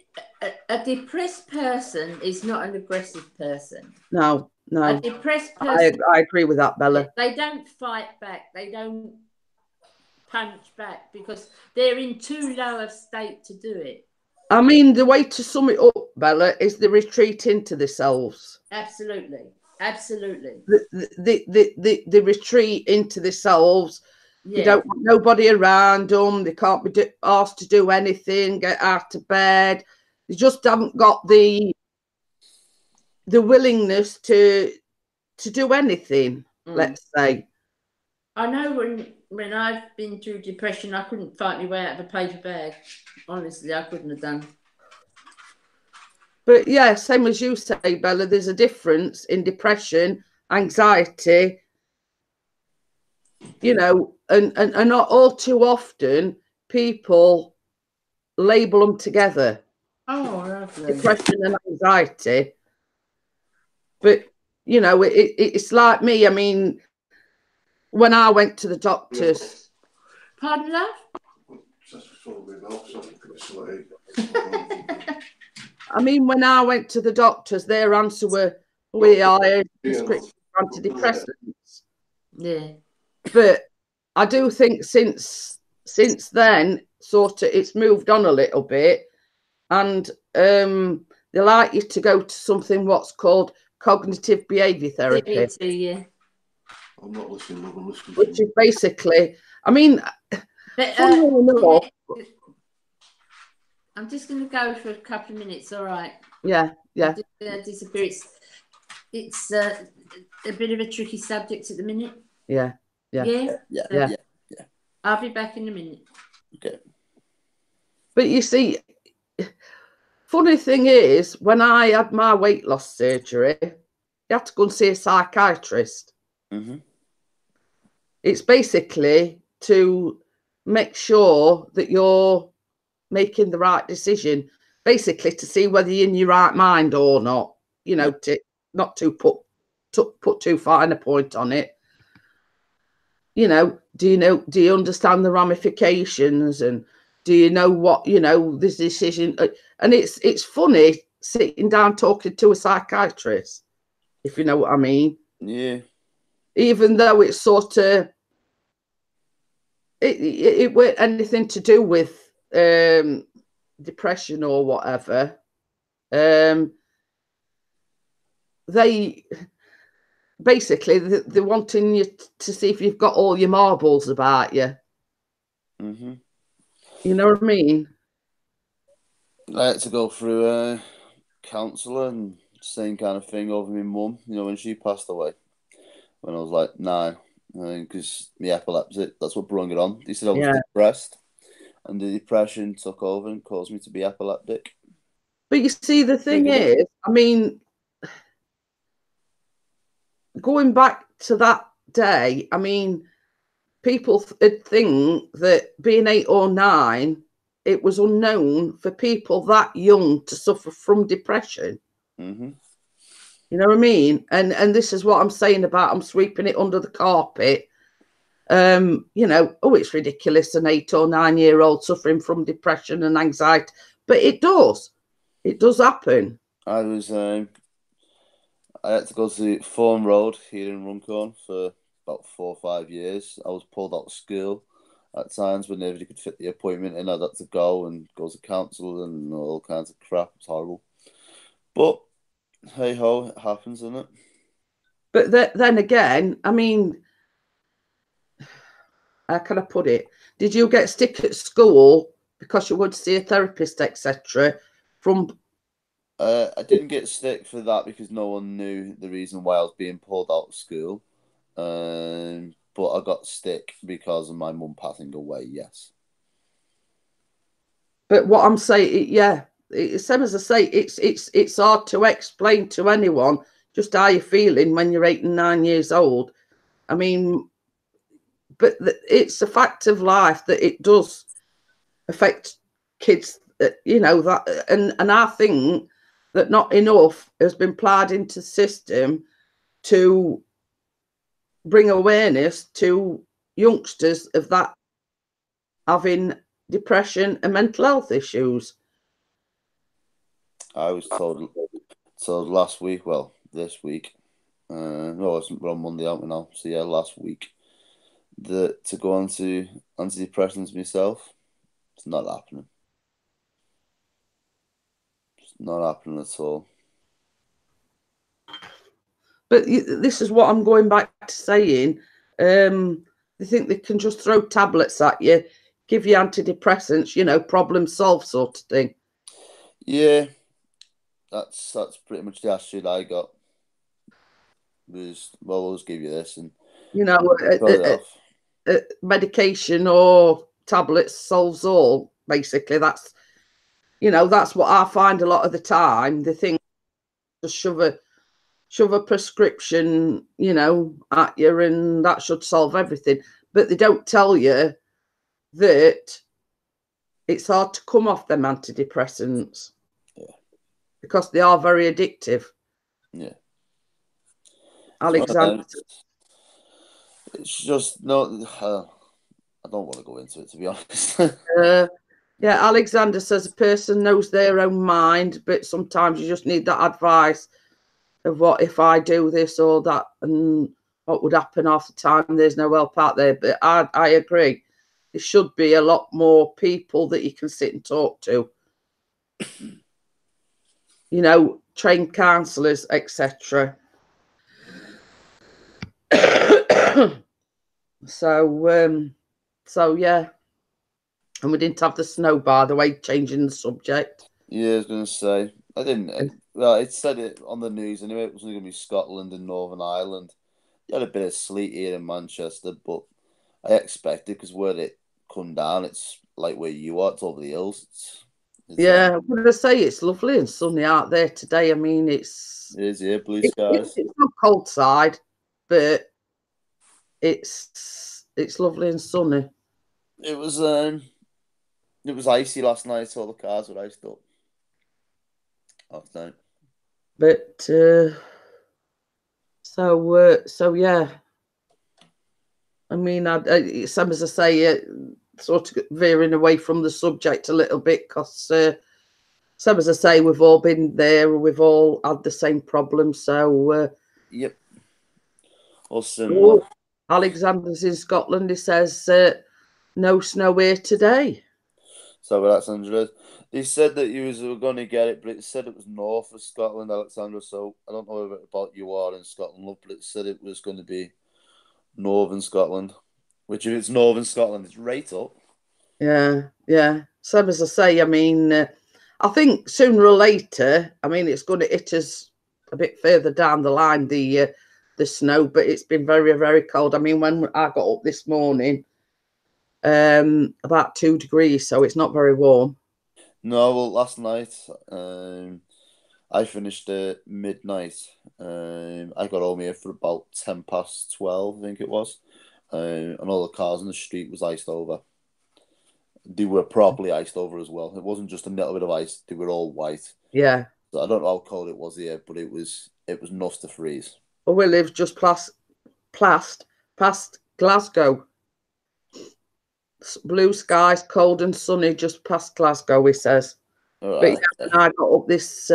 a depressed person is not an aggressive person. No. A depressed person, I agree with that, Bella. They don't fight back. They don't punch back because they're in too low a state to do it. I mean, the way to sum it up, Bella, is the retreat into themselves. Absolutely. Absolutely. The retreat into themselves. Yeah. They don't want nobody around them. They can't be asked to do anything, get out of bed. They just haven't got the willingness to do anything, let's say. I know when I've been through depression, I couldn't fight my way out of a paper bag. Honestly, I couldn't have done. But yeah, same as you say, Bella, there's a difference in depression, anxiety, you know, and not all too often people label them together, Oh, lovely. depression and anxiety. But, you know, it's like me. I mean, when I went to the doctors, Pardon, love? I mean, when I went to the doctors, their answer were, we are prescription for antidepressants. Yeah. But I do think since then, sort of, it's moved on a little bit, and they like you to go to something what's called cognitive behaviour therapy, CBT, yeah. I'm not listening, I'm listening. which is basically, I mean, But, funnily enough, I'm just going to go for a couple of minutes, all right? yeah. I'm just going to disappear. It's a bit of a tricky subject at the minute. Yeah. Yeah. I'll be back in a minute. Okay. But you see, funny thing is, when I had my weight loss surgery, you had to go and see a psychiatrist. Mm-hmm. It's basically to make sure that you're making the right decision, basically to see whether you're in your right mind or not, you know, to not to put too fine a point on it. You know, do you understand the ramifications, and do you know what, you know, this decision? And it's funny sitting down talking to a psychiatrist, if you know what I mean. Yeah. Even though it's sort of, it weren't anything to do with depression or whatever. They basically, they're wanting you to see if you've got all your marbles about you. Mm-hmm. You know what I mean? I had to go through a counsellor and same kind of thing over my mum, you know, when she passed away when I was like 9, because my epilepsy, that's what brought it on. They said I was depressed, and the depression took over and caused me to be epileptic. But you see, the thing is, I mean, going back to that day, I mean, people think that being 8 or 9, it was unknown for people that young to suffer from depression. Mm-hmm. You know what I mean? And this is what I'm saying about I'm sweeping it under the carpet. You know, oh, it's ridiculous, an 8 or 9-year-old suffering from depression and anxiety. But it does happen. I had to go to Thorn Road here in Runcorn for about 4 or 5 years. I was pulled out of school at times when nobody could fit the appointment in. I'd have to go to counsel and all kinds of crap. It's horrible. But hey ho, it happens, isn't it? But then again, I mean, how can I put it? Did you get stick at school because you would see a therapist, etc.? I didn't get stick for that because no one knew the reason why I was being pulled out of school. But I got stick because of my mum passing away. Yes. But what I'm saying, yeah, same as I say, it's hard to explain to anyone just how you're feeling when you're 8 and 9 years old. I mean, but it's a fact of life that it does affect kids. You know that, and I think that not enough has been applied into the system to bring awareness to youngsters of that having depression and mental health issues. I was told last week, well, this week, no, we're on Monday, aren't we now? So yeah, last week, that to go on to antidepressants myself, it's not happening. It's not happening at all. But this is what I'm going back to saying. They think they can just throw tablets at you, give you antidepressants, you know, problem solved sort of thing. Yeah, that's pretty much the attitude I got. Was, well, we'll just give you this, and you know, medication or tablets solves all. Basically, that's, you know, that's what I find a lot of the time. They think just shove a prescription, you know, at you, and that should solve everything. But they don't tell you that it's hard to come off them antidepressants. Yeah. Because they are very addictive. Yeah. Alexander. It's just no. I don't want to go into it, to be honest. Yeah, Alexander says a person knows their own mind, but sometimes you just need that advice of what if I do this or that, and what would happen half the time. There's no help out there. But I agree. There should be a lot more people that you can sit and talk to. You know, trained counsellors, etc. So yeah. And we didn't have the snow, by the way, changing the subject. Yeah, I was going to say. I didn't. Well, it said it on the news anyway. It was going to be Scotland and Northern Ireland. You had a bit of sleet here in Manchester, but I expected because where it come down, it's like where you are. It's over the hills. Yeah, I'm going to say it's lovely and sunny out there today. I mean, it is, yeah, blue skies. It's not cold side, but it's lovely and sunny. It was icy last night. All the cars were iced up. Last night. But so yeah. I mean, some as I say, sort of veering away from the subject a little bit because, some as I say, we've all been there. We've all had the same problem. So yep. Or similar. Alexander's in Scotland. He says no snow here today. So that's Andrew. They said that you were going to get it, but it said it was north of Scotland, Alexandra. So I don't know about you are in Scotland, but it said it was going to be northern Scotland. Which, if it's northern Scotland, it's right up. Yeah. Same as I say. I mean, I think sooner or later, I mean, it's going to hit us a bit further down the line, the snow. But it's been very, very cold. I mean, when I got up this morning, about 2 degrees, so it's not very warm. No, well, last night I finished at midnight. I got home here for about 12:10, I think it was, and all the cars in the street was iced over. They were properly iced over as well. It wasn't just a little bit of ice; they were all white. Yeah. So I don't know how cold it was here, but it was enough to freeze. Well, we live just past Glasgow. Blue skies, cold and sunny, just past Glasgow, he says. Right. But when I got up this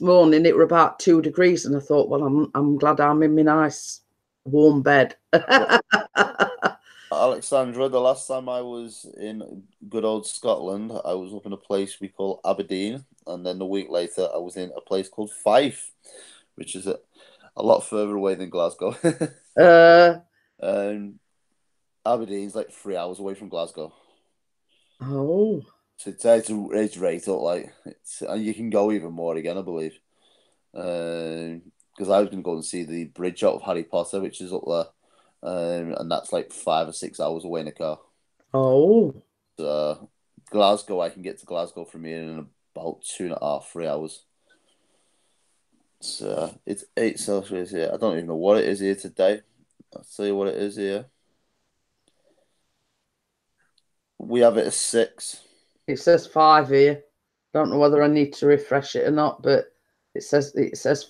morning, it were about 2 degrees, and I thought, well, I'm glad I'm in my nice warm bed. Alexandra, the last time I was in good old Scotland, I was up in a place we call Aberdeen, and then a week later, I was in a place called Fife, which is a lot further away than Glasgow. Aberdeen's like 3 hours away from Glasgow. Oh. So it's right up, like, and you can go even more again, I believe. Because I was going to go and see the bridge out of Harry Potter, which is up there. And that's like 5 or 6 hours away in a car. Oh. So Glasgow, I can get to Glasgow from here in about 2.5, 3 hours. So it's 8 Celsius here. I don't even know what it is here today. I'll tell you what it is here. We have it as 6. It says 5 here. Don't know whether I need to refresh it or not, but it says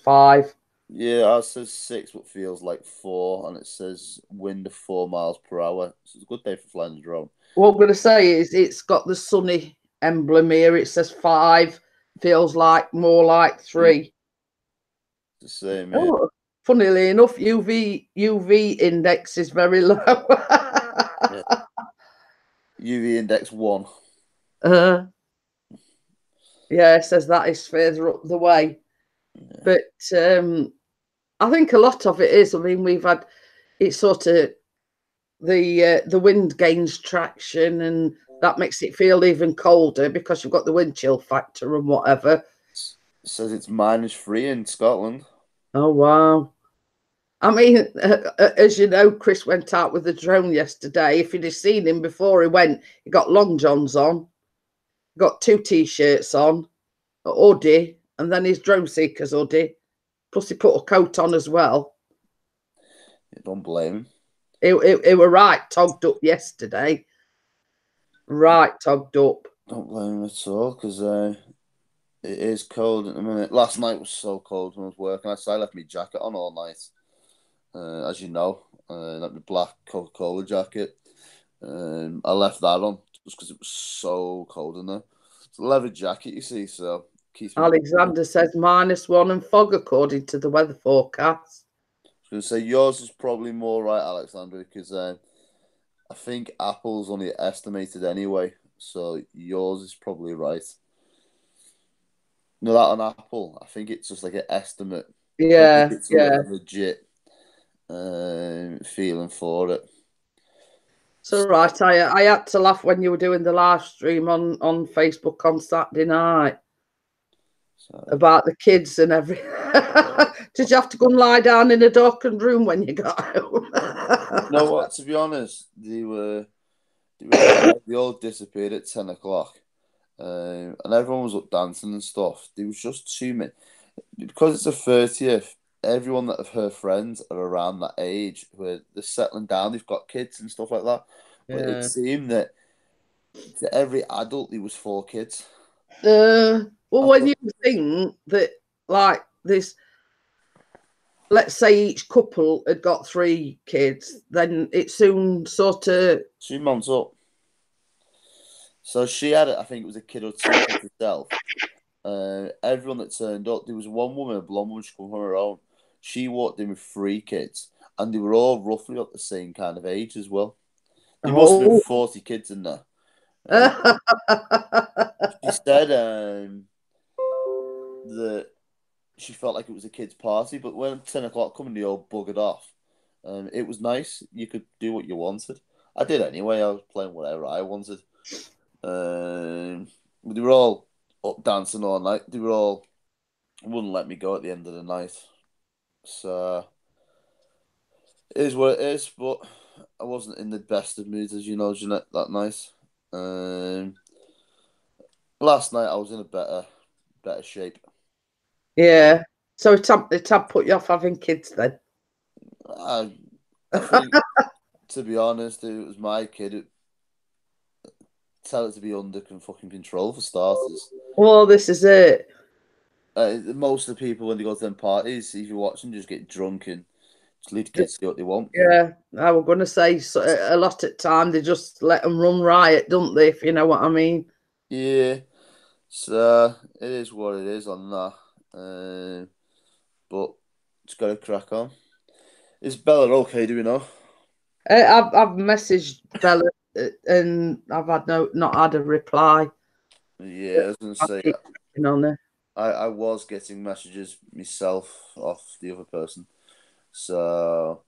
5. Yeah, ours says 6, but feels like 4, and it says wind of 4 miles per hour. So it's a good day for flying the drone. What I'm going to say is it's got the sunny emblem here. It says 5, feels like more like 3. It's the same. Yeah. Oh, funnily enough, UV index is very low. Yeah. UV index 1. Yeah, it says that is further up the way. Yeah. But I think a lot of it is. I mean, we've had it's sort of the wind gains traction, and that makes it feel even colder because you've got the wind chill factor and whatever. It says it's -3 in Scotland. Oh wow! I mean, as you know, Chris went out with the drone yesterday. If you'd have seen him before he went, he got long johns on, got 2 t-shirts on, a hoodie, and then his drone seeker's hoodie. Plus, he put a coat on as well. You don't blame him. It were right togged up yesterday. Right, togged up. Don't blame him at all, because it is cold at the minute. Last night was so cold when I was working. I left my jacket on all night, as you know, like the black Coca-Cola jacket. I left that on just because it was so cold in there. It's a leather jacket, you see, so keeps me. Alexander says -1 and fog according to the weather forecast. I was going to say yours is probably more right, Alexander, because I think Apple's only estimated anyway, so yours is probably right. No, that on Apple, I think it's just like an estimate. Yeah, It's yeah. a legit feeling for it. So right, I had to laugh when you were doing the live stream on Facebook on Saturday night about the kids and everything. Did you have to go and lie down in a darkened room when you got home? No, what? To be honest, they all disappeared at 10 o'clock, and everyone was up dancing and stuff. There was just too many because it's the 30th. Everyone that have her friends are around that age where they're settling down. They've got kids and stuff like that. But it seemed that to every adult there was 4 kids. Well, when you think that, like this, let's say each couple had got 3 kids, then it soon sort of 2 months up. So she had, I think it was a kid or 2 kids herself. Everyone that turned up, there was one woman, a blonde woman, she come from her own. She walked in with 3 kids, and they were all roughly at the same kind of age as well. There must have been 40 kids in there. She said that she felt like it was a kid's party, but when 10 o'clock come and they all buggered off, it was nice. You could do what you wanted. I did anyway. I was playing whatever I wanted. They were all up dancing all night. They were all wouldn't let me go at the end of the night. So it is what it is, but I wasn't in the best of moods, as you know, Jeanette, that night. Last night I was in a better shape. Yeah. So it had put you off having kids then? I think, to be honest, if it was my kid, tell it to be under fucking control for starters. Well, this is it. Most of the people, when they go to them parties, if you watch them, just get drunk and just leave the kids to do what they want. Yeah, I was going to say, so a lot of time they just let them run riot, don't they, if you know what I mean? Yeah. So it is what it is on that. But it's got to crack on. Is Bella okay, do we know? I've messaged Bella and I've not had a reply. Yeah, I was going to say, on her. I was getting messages myself off the other person. So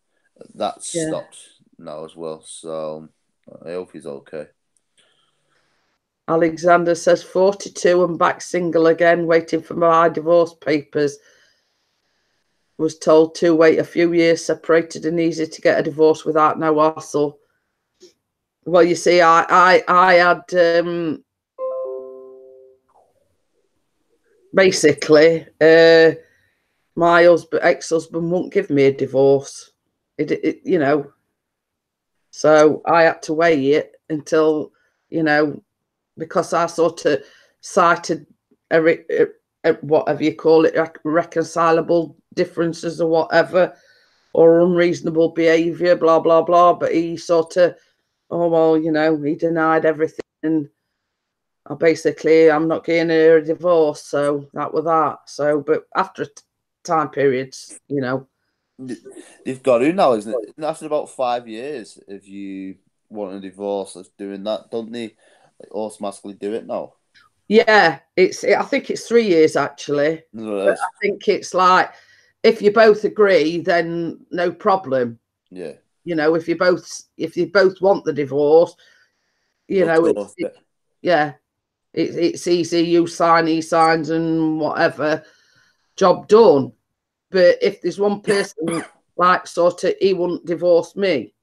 that's stopped now as well. So I hope he's okay. Alexander says 42 and back single again, waiting for my divorce papers. Was told to wait a few years, separated and easy to get a divorce without no hassle. Well, you see, I had basically my ex-husband wouldn't give me a divorce. It you know, so I had to wait it until, you know, because I sort of cited whatever you call it, reconcilable differences or whatever, or unreasonable behaviour, blah, blah, blah. But he sort of, oh, well, you know, he denied everything. And I'm not getting a divorce. So that was that. So, but after time periods, you know. They've got to now, isn't it? After about 5 years, if you want a divorce of doing that, don't they automatically do it now? Yeah, I think it's 3 years actually. But I think it's like, if you both agree, then no problem. Yeah. You know, if you both want the divorce, you know, it's easy. You sign, he signs, and whatever, job done. But if there's one person like sort of, he wouldn't divorce me.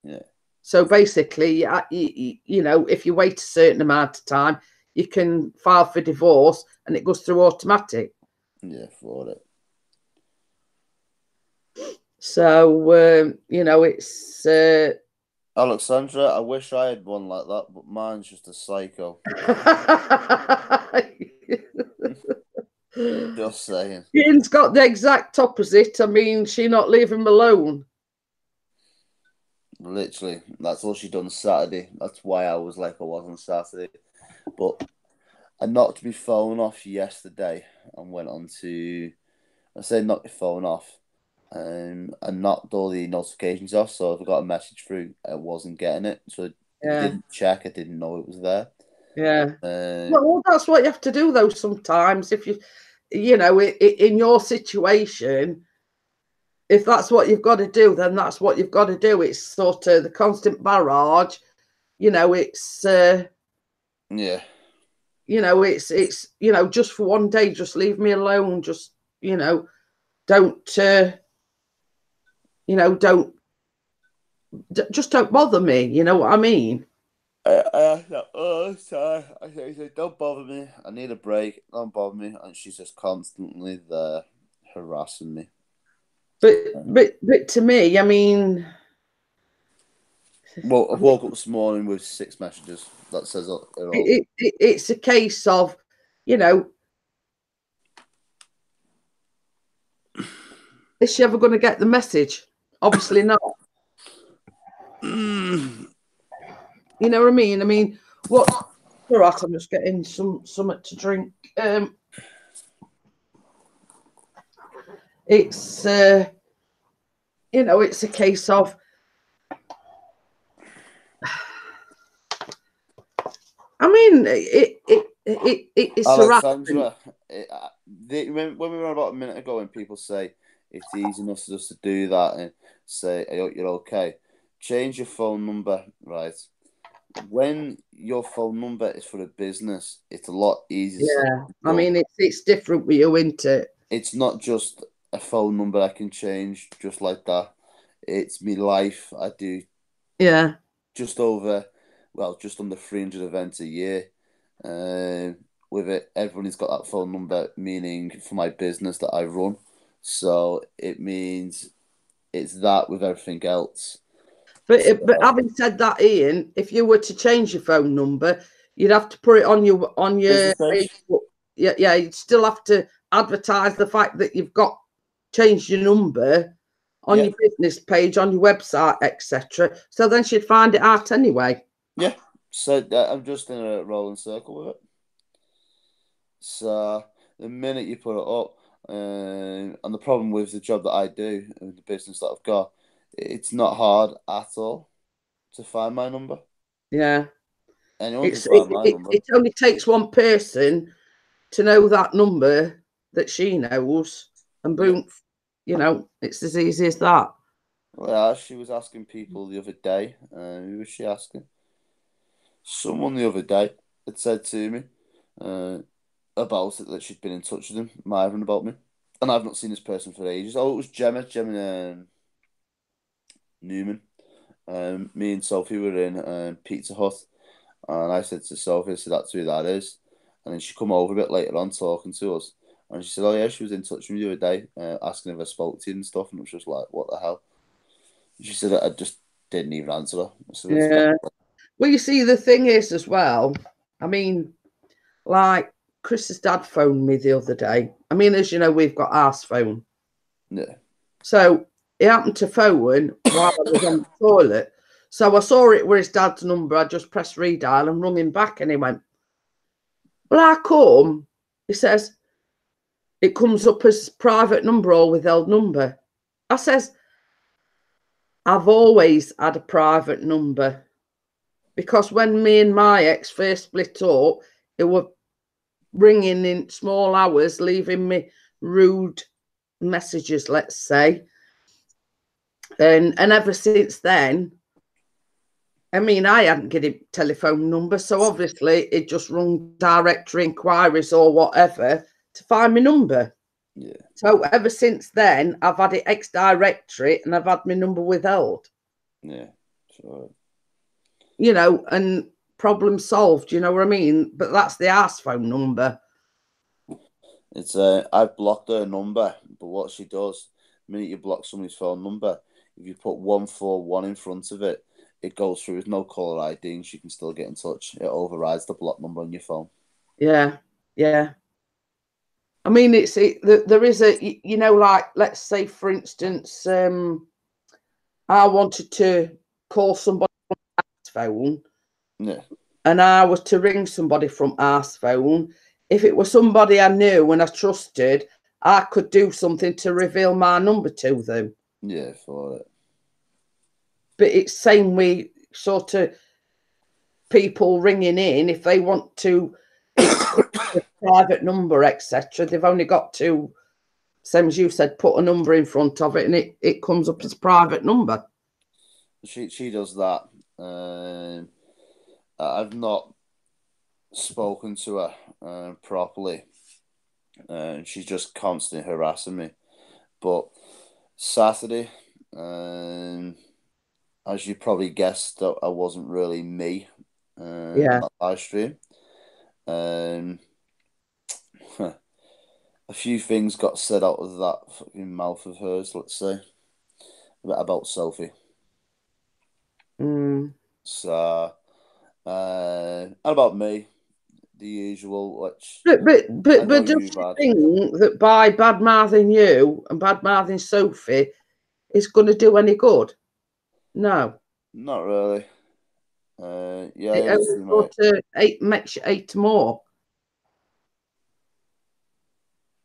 Yeah. So basically, you know, if you wait a certain amount of time, you can file for divorce, and it goes through automatic. Yeah, for it. So you know, it's Alexandra, I wish I had one like that, but mine's just a psycho. Just saying. Ian's got the exact opposite. I mean, she not leave him alone. Literally, that's all she done Saturday. That's why I was like I was on Saturday. But I knocked my phone off yesterday and went on to. I say knock your phone off. I knocked all the notifications off, so if I got a message through, I wasn't getting it. So if I didn't check, I didn't know it was there. Yeah. Well, that's what you have to do, though. Sometimes, if you know, in your situation, if that's what you've got to do, then that's what you've got to do. It's sort of the constant barrage. You know, it's yeah. You know, it's just for one day, just leave me alone. Just don't just don't bother me. You know what I mean? I asked her all the time. I said, don't bother me. I need a break. Don't bother me. And she's just constantly there harassing me. But to me, I mean, well, I woke up this morning with 6 messages. That says it all. It's a case of, is she ever going to get the message? Obviously not. You know what I mean? I mean, what? All right, I'm just getting something to drink. It's it's a case of. I mean, it's Alexandra, when we were about a minute ago, when people say it's easy enough just to do that and say, I hope you're okay, change your phone number, right? When your phone number is for a business, it's a lot easier. Yeah, I mean, it's different with you, isn't it? It's not just a phone number I can change just like that. It's me life. I do. Yeah. Just under 300 events a year. With it, everyone's got that phone number, meaning for my business that I run. So it means it's that with everything else. But having said that, Ian, if you were to change your phone number, you'd have to put it on your Facebook. Yeah, you'd still have to advertise the fact that you've got changed your number on your business page, on your website, etc. So then she'd find it out anyway. Yeah. So I'm just in a rolling circle with it. So the minute you put it up, and the problem with the job that I do and the business that I've got, it's not hard at all to find my number. Yeah. Anyone can find my number. It only takes one person to know that number that she knows, and boom, it's as easy as that. Well, she was asking people the other day. Who was she asking? Someone the other day had said to me about it, that she'd been in touch with him, Myron, about me. And I've not seen this person for ages. Oh, it was Gemma Newman. Me and Sophie were in Pizza Hut. And I said to Sophie, that's who that is. And then she come over a bit later on talking to us. And she said, oh yeah, she was in touch with me the other day, asking if I spoke to you and stuff. And I was just like, what the hell? She said I just didn't even answer her. Yeah. Well, you see, the thing is as well, I mean, like Chris's dad phoned me the other day. I mean, as you know, we've got our phone. Yeah. So he happened to phone while I was on the toilet. So I saw it were his dad's number. I just pressed redial and rung him back, and he went, well, how come? He says, it comes up as private number or withheld number. I says, I've always had a private number, because when me and my ex first split up, it were ringing in small hours, leaving me rude messages, let's say. And ever since then, I mean, I hadn't got a telephone number, so obviously it just rung directory inquiries or whatever to find my number. Yeah. So ever since then, I've had it ex-directory and I've had my number withheld. Yeah, sure. And problem solved, you know what I mean? But that's the arse phone number. It's I've blocked her number, but what she does, the minute you block somebody's phone number, if you put 141 in front of it, it goes through with no caller ID and she can still get in touch. It overrides the block number on your phone. Yeah, yeah. I mean, there is like, let's say, for instance, I wanted to call somebody from our phone, Yeah. and I was to ring somebody from our phone. If it was somebody I knew and I trusted, I could do something to reveal my number to them. Yeah, for it. But it's same with sort of people ringing in, if they want to, it's a private number, etc. They've only got to, same as you said, put a number in front of it, and it comes up as private number. She does that. I've not spoken to her properly. She's just constantly harassing me. But Saturday, as you probably guessed, that I wasn't really me. Yeah. On that live stream. A few things got said out of that fucking mouth of hers, let's say, about Sophie. So, and about me, the usual. Which But I know don't you you've had. think that by bad mouthing you and bad mouthing Sophie, it's going to do any good? No. Not really. Yeah, It honestly, only sort of makes you hate more.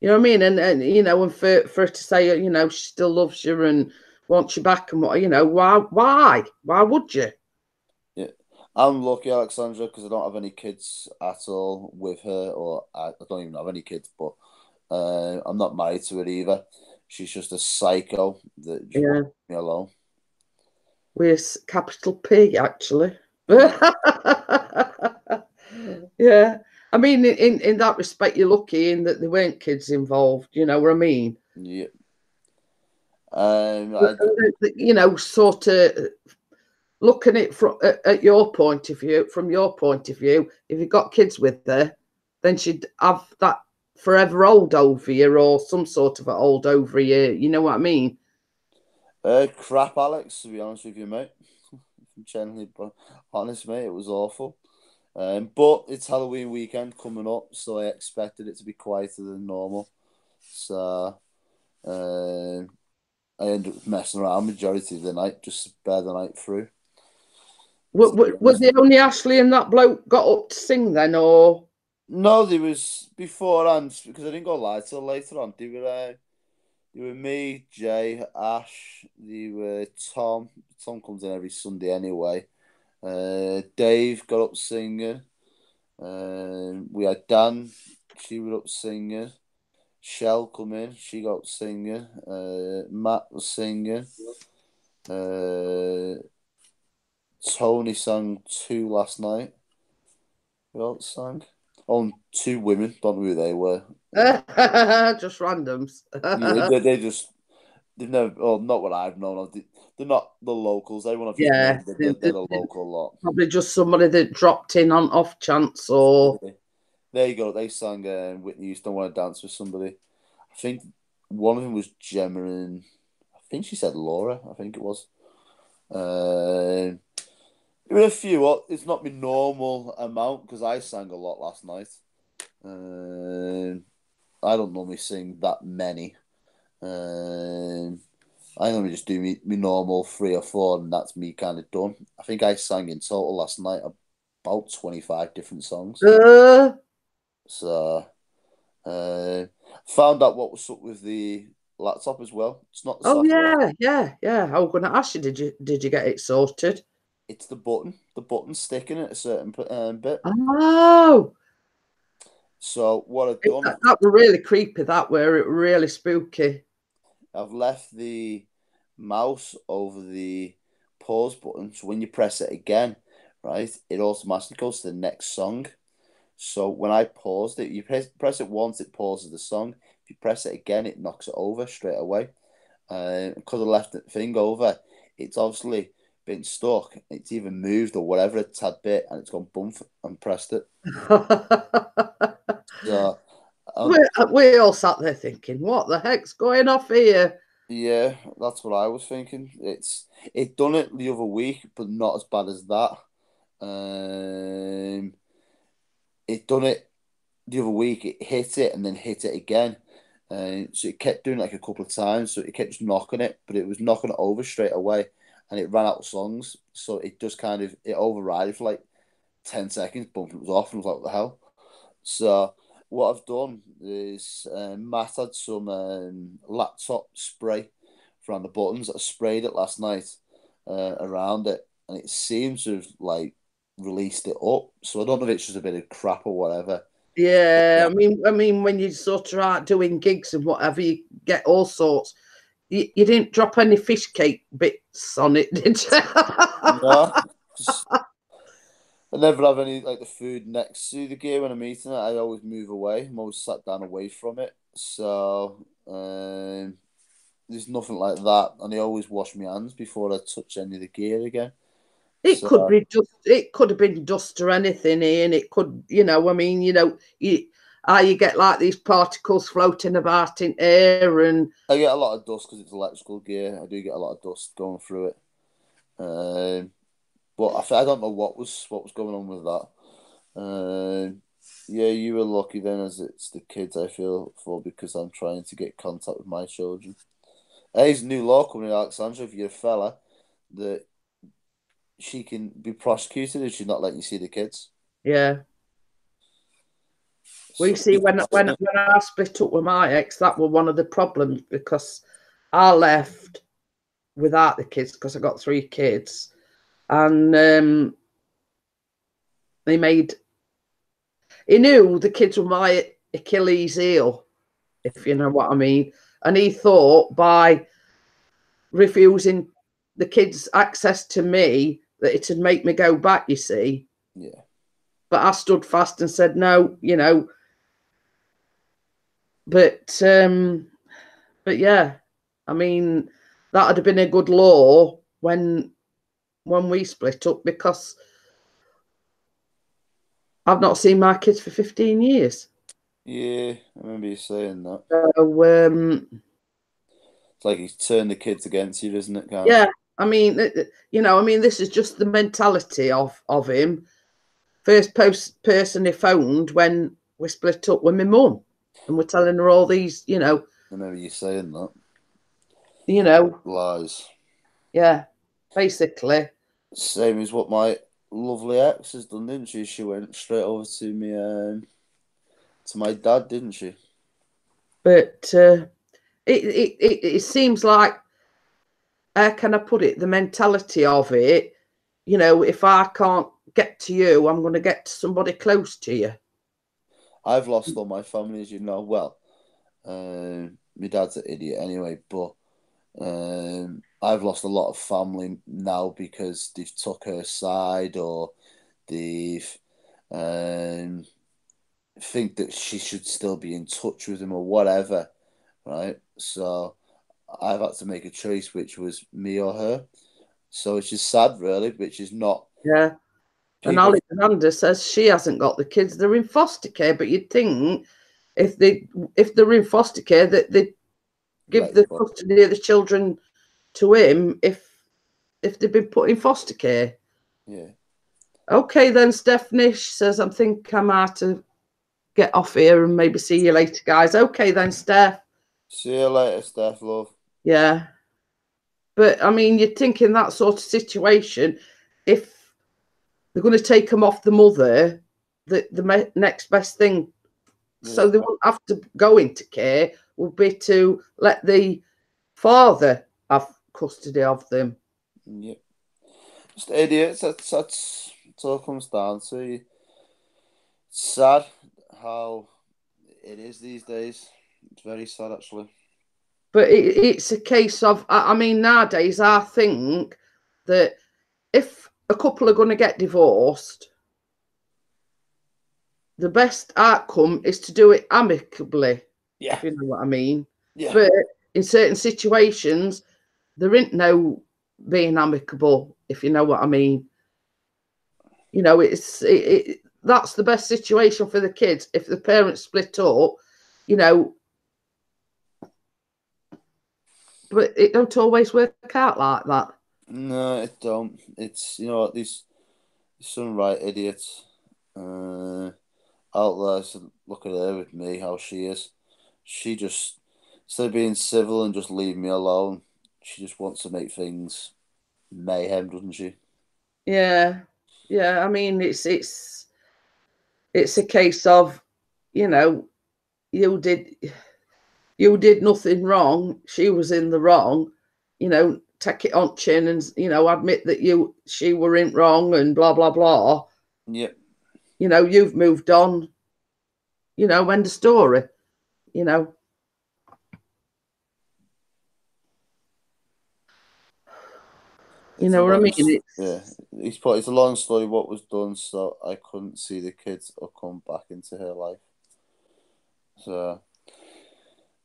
You know what I mean? And you know, and for her to say, you know, she still loves you and wants you back, and what, you know, why would you? Yeah, I'm lucky, Alexandra, because I don't have any kids at all with her, or I don't even have any kids. But I'm not married to her either. She's just a psycho that just wants me alone. We're capital P, actually. Yeah. I mean, in that respect, you're lucky in that there weren't kids involved. You know what I mean? Yeah. You know, sort of looking at it from at your point of view, from your point of view, if you've got kids with her, then she'd have that forever hold over you, or some sort of a hold over you. You know what I mean? Crap, Alex. To be honest with you, mate. I'm genuinely honest, mate. It was awful. But it's Halloween weekend coming up, so I expected it to be quieter than normal. So I ended up messing around majority of the night, just to bear the night through. Was it only Ashley and that bloke got up to sing then, or? No, there was beforehand, because I didn't go live till later on. There were me, Jay, Ash, there were Tom. Tom comes in every Sunday anyway. Dave got up singing. We had Dan, she was up singing. Shell come in, she got up singing. Matt was singing. Tony sang 2 last night. Who else sang? Oh, 2 women. Don't know who they were. Just randoms. Yeah, they've never. Oh, not what I've known of. They're not the locals. Everyone I've just Yeah, named, they're the local lot. probably just somebody that dropped in on off chance, or there you go. They sang Whitney Houston, Want to Dance with Somebody. I think one of them was Gemma, and I think she said Laura. I think it was. There were a few. It's not my normal amount because I sang a lot last night. I don't normally sing that many. I normally just do me normal 3 or 4, and that's me kind of done. I think I sang in total last night about 25 different songs. So, found out what was up with the laptop as well. It's not the software. yeah. I was going to ask you, did you get it sorted? It's the button sticking at a certain bit. Oh. So what I've done... That were really creepy, that were it really spooky. I've left the mouse over the pause button, so when you press it again, right, it automatically goes to the next song. So when I paused it, you press it once, it pauses the song. If you press it again, it knocks it over straight away. Because I left the thing over, it's obviously been stuck. It's either moved or whatever a tad bit, and it's gone bump and pressed it. So we all sat there thinking, what the heck's going off here? Yeah, that's what I was thinking. It done it the other week, but not as bad as that. Um, it done it the other week. It hit it and then hit it again. So it kept doing it like a couple of times. So it kept just knocking it, but it was knocking it over straight away, and it ran out of songs. So it just kind of it overrided for like 10 seconds. Boom, it was off, and I was like, what the hell? So what I've done is Matt had some laptop spray around the buttons. I sprayed it last night around it, and it seems to have like released it up. So I don't know if it's just a bit of crap or whatever. Yeah, I mean, when you sort of out doing gigs and whatever, you get all sorts. You didn't drop any fish cake bits on it, did you? No, I never have any like the food next to the gear when I'm eating it. I always move away. I'm always sat down away from it. So there's nothing like that, and I always wash my hands before I touch any of the gear again. It So could be just. It could have been dust or anything, Ian. It could, I mean, you get like these particles floating about in air, and I get a lot of dust because it's electrical gear. I do get a lot of dust going through it. But I don't know what was going on with that. Yeah, you were lucky then, as it's the kids I feel for because I'm trying to get contact with my children. There's a new law coming in Alexandria if you're a fella that she can be prosecuted if she's not letting you see the kids. yeah. We So, see when I split up with my ex, that was one of the problems because I left without the kids because I got 3 kids, and he knew the kids were my Achilles heel, if you know what I mean, and he thought by refusing the kids access to me that it'd make me go back. You see, yeah, but I stood fast and said no, but yeah, I mean, that would have been a good law when we split up because I've not seen my kids for 15 years. yeah, I remember you saying that. So, It's like he's turned the kids against you, isn't it? Kind of. yeah, I mean, this is just the mentality of him. First person he phoned when we split up with my mum, and we're telling her all these, I remember you saying that. Lies. Yeah, basically. Same as what my lovely ex has done, didn't she? She went straight over to me, to my dad, didn't she? But it seems like, how can I put it? The mentality of it, if I can't get to you, I'm going to get to somebody close to you. I've lost all my family, as you know. Well, my dad's an idiot anyway, but I've lost a lot of family now because they've took her side or they've think that she should still be in touch with him or whatever, right? So I've had to make a choice, which was me or her. So it's just sad, really, which is not Yeah. And people. Alexander says she hasn't got the kids; they're in foster care. But you'd think if they're in foster care that they'd give the custody of the children to him if they've been put in foster care. Yeah. Okay then, Stephanie, she says, I think I'm out to get off here and maybe see you later, guys. Okay then, Steph. See you later, Steph, love. Yeah. But I mean, you'd think in that sort of situation, if they're going to take them off the mother, the next best thing, so they won't have to go into care, would be to let the father have custody of them. Yep. Just idiots. That's all it comes down to. It's sad how it is these days. It's very sad, actually. But it's a case of, I mean, nowadays, I think that if a couple are going to get divorced, the best outcome is to do it amicably, if you know what I mean. Yeah. But in certain situations, there ain't no being amicable, if you know what I mean. That's the best situation for the kids. If the parents split up, but it don't always work out like that. No, it don't. It's what these some right idiots out there. So look at her with me, how she is. She just instead of being civil and just leave me alone, she just wants to make things mayhem, doesn't she? Yeah, yeah. I mean, it's a case of, you know, you did nothing wrong. She was in the wrong. Take it on chin and admit that she were in wrong and blah blah blah. Yep. You've moved on. End of story. You know. You know what I mean? It's a long story what was done, so I couldn't see the kids or come back into her life. So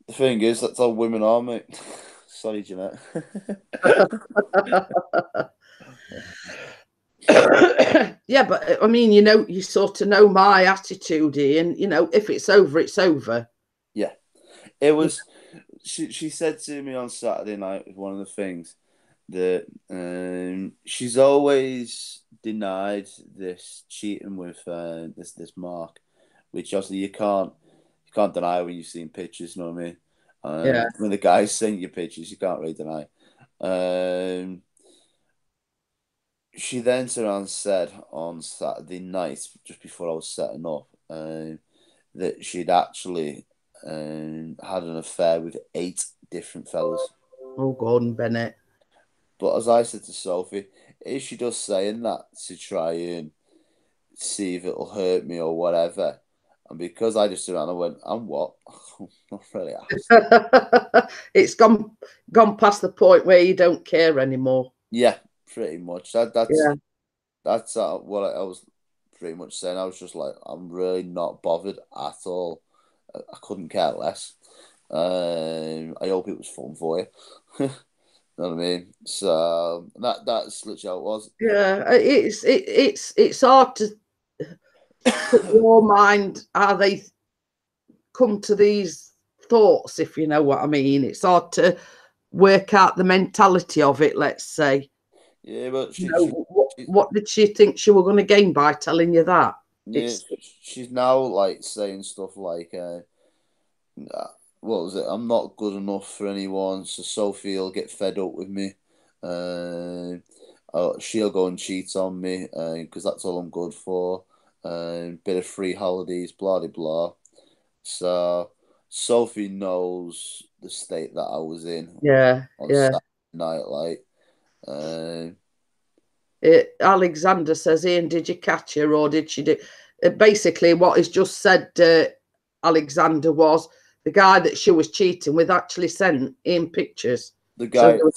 the thing is, that's how women are, mate. Sorry, Jeanette. Yeah, but I mean, you sort of know my attitude, Ian. If it's over, it's over. Yeah, it was. She said to me on Saturday night was one of the things that she's always denied this cheating with this Mark, which obviously you can't deny when you've seen pictures. You know what I mean? Yeah. When the guys send you pictures, you can't really deny. She then turned around and said on Saturday night, just before I was setting up, that she'd actually had an affair with 8 different fellas. Oh, Gordon Bennett. But as I said to Sophie, is she just saying that to try and see if it'll hurt me or whatever? And because I just turned around and went, and what? Not really asked. It's gone past the point where you don't care anymore. Yeah, pretty much. That's what I was pretty much saying. I was just like, I'm really not bothered at all. I couldn't care less. I hope it was fun for you. You know what I mean? So that's literally how it was. Yeah, it's hard to put your mind how they come to these thoughts, if you know what I mean. It's hard to work out the mentality of it, let's say. Yeah, but what did she think she were going to gain by telling you that? Yeah, she's now like saying stuff like, what was it? I'm not good enough for anyone, so Sophie will get fed up with me. She'll go and cheat on me because that's all I'm good for. Bit of free holidays, blah blah blah. So Sophie knows the state that I was in. Yeah, on yeah. Saturday night, like. Alexander says, Ian, did you catch her or did she do? Basically, what he's just said, Alexander, was the guy that she was cheating with actually sent in pictures. The guy, so,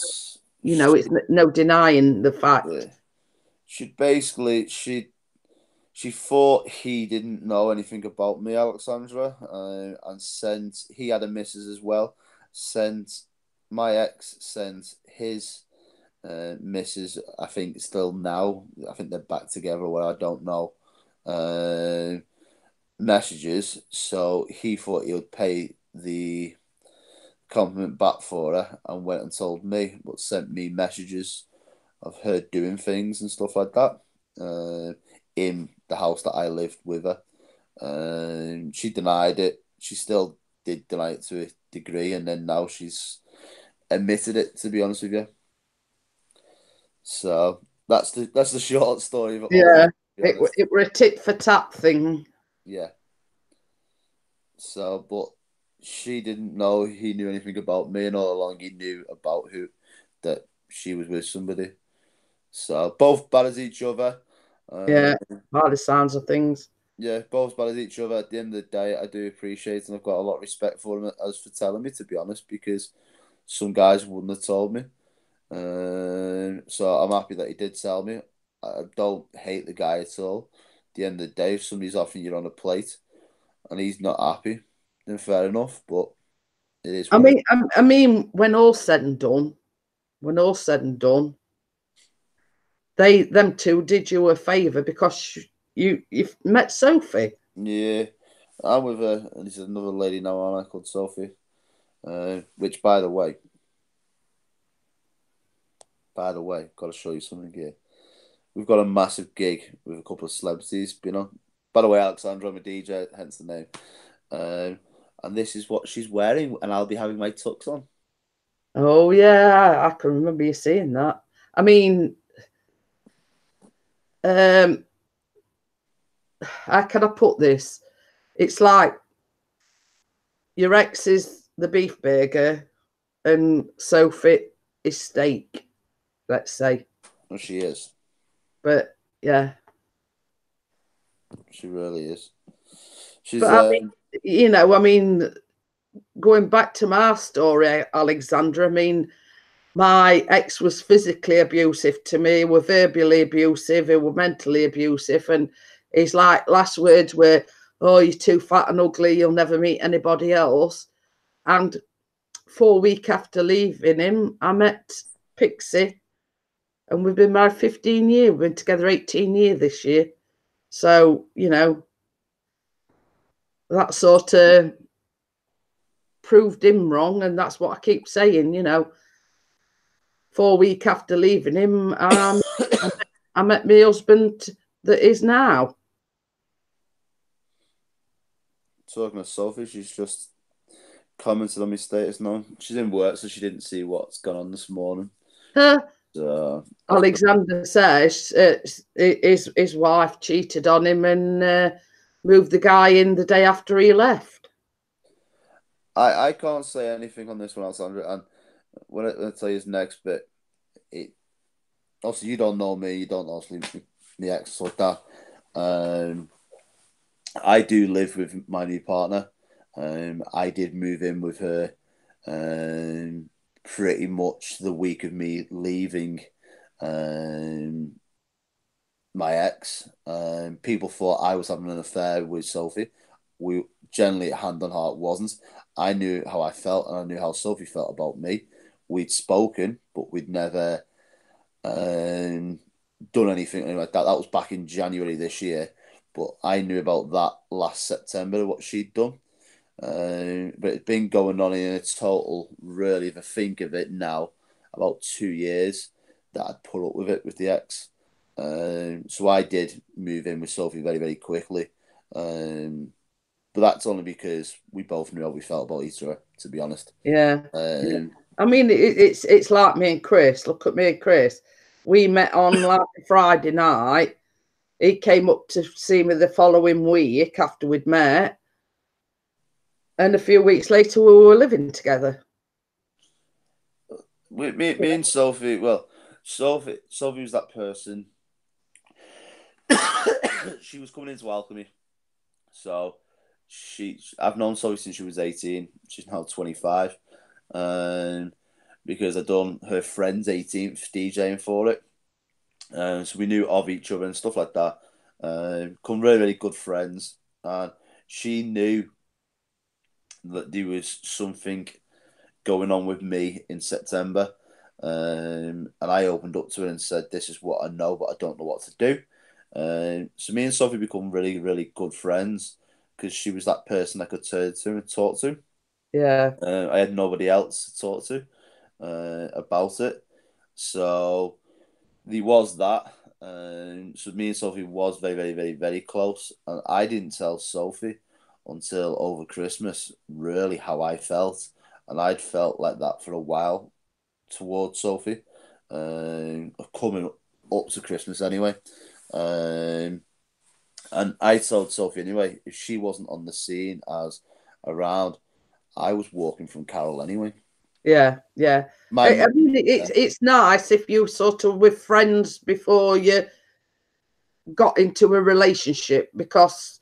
it's no denying the fact. She thought he didn't know anything about me, Alexandra, and he had a missus as well. My ex sent his missus, I think still now, I think they're back together, where I don't know, messages. So he thought he would pay the compliment back for her and went and told me, but sent me messages of her doing things and stuff like that in the house that I lived with her. She denied it. She still did deny it to a degree, and then now she's admitted it, to be honest with you. So that's the short story of it. Yeah, it were a tit for tat thing. Yeah. So, but she didn't know he knew anything about me, and all along he knew about that she was with somebody. So both bad as each other. Yeah, by the sounds of things. Yeah, both bad as each other. At the end of the day, I do appreciate and I've got a lot of respect for them as for telling me, to be honest, because some guys wouldn't have told me. So I'm happy that he did tell me. I don't hate the guy at all. At the end of the day, if somebody's offering you on a plate and he's not happy, then fair enough. But it is. I mean, when all's said and done, them two did you a favour because you've met Sophie. Yeah, I'm with her, and there's another lady now on I called Sophie. Which, by the way, By the way, got to show you something here. We've got a massive gig with a couple of celebrities been on. By the way, Alexandra, I'm a DJ, hence the name. And this is what she's wearing, and I'll be having my tux on. Oh, yeah, I can remember you saying that. I mean, how can I put this? It's like your ex is the beef burger and Sophie is steak, let's say. Well, she is. But, yeah. She really is. She's, But, I mean, you know, I mean, going back to my story, Alexandra, I mean, my ex was physically abusive to me, were verbally abusive, he were mentally abusive, and his like last words were, "Oh, you're too fat and ugly, you'll never meet anybody else." And 4 weeks after leaving him, I met Pixie, and we've been married 15 years. We've been together 18 years this year. So, you know, that sort of proved him wrong, and that's what I keep saying, you know. 4 weeks after leaving him, I met my husband that is now. talking to Sophie, she's just commented on my status now. She's in work, so she didn't see what's gone on this morning. So Alexander says his wife cheated on him and moved the guy in the day after he left. I can't say anything on this one, Alexandra, and when I tell you his next bit, obviously you don't know me, you don't know the ex like that. I do live with my new partner. I did move in with her pretty much the week of me leaving my ex. People thought I was having an affair with Sophie. We generally, hand on heart, wasn't. I knew how I felt and I knew how Sophie felt about me. We'd spoken, but we'd never done anything like that. That was back in January this year. But I knew about that last September, what she'd done. But it's been going on in a total, really, if I think of it now, about 2 years that I'd put up with it with the ex. So I did move in with Sophie very, very quickly. But that's only because we both knew how we felt about each other, to be honest. Yeah. I mean, it's like me and Chris. Look at me and Chris. We met on like a Friday night. He came up to see me the following week after we'd met. And a few weeks later, we were living together. Me and Sophie, well, Sophie was that person. She was coming in to welcome me. So I've known Sophie since she was 18. She's now 25. Because I'd done her friend's 18th DJing for it. So we knew of each other and stuff like that. Become really, really good friends. And she knew that there was something going on with me in September. And I opened up to her and said, this is what I know, but I don't know what to do. So me and Sophie become really, really good friends because she was that person I could turn to and talk to. Yeah. I had nobody else to talk to about it. So there was that. So me and Sophie was very, very, very, very close. And I didn't tell Sophie until over Christmas really how I felt. And I'd felt like that for a while towards Sophie. Coming up to Christmas anyway. And I told Sophie anyway, if she wasn't on the scene as around, I was walking from Carol anyway. Yeah. I mean, it's nice if you sort of with friends before you got into a relationship because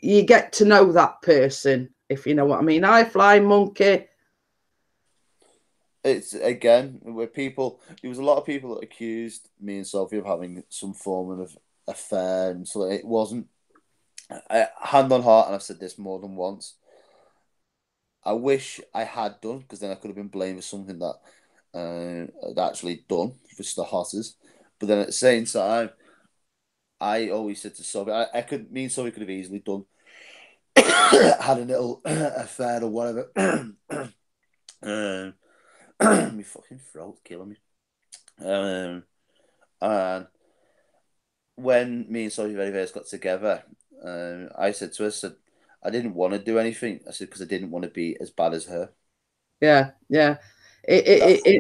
you get to know that person, if you know what I mean. I fly monkey. It's again where there was a lot of people that accused me and Sophie of having some form of affair, and so it wasn't. Hand on heart, and I've said this more than once. I wish I had done, because then I could have been blamed for something that I'd actually done for starters. But then at the same time, I always said to Sophie, me and Sophie could have easily done, had a little affair or whatever. My fucking throat's killing me. And when me and Sophie very first got together, I said to her, I didn't want to do anything. I said, because I didn't want to be as bad as her. Yeah. Hand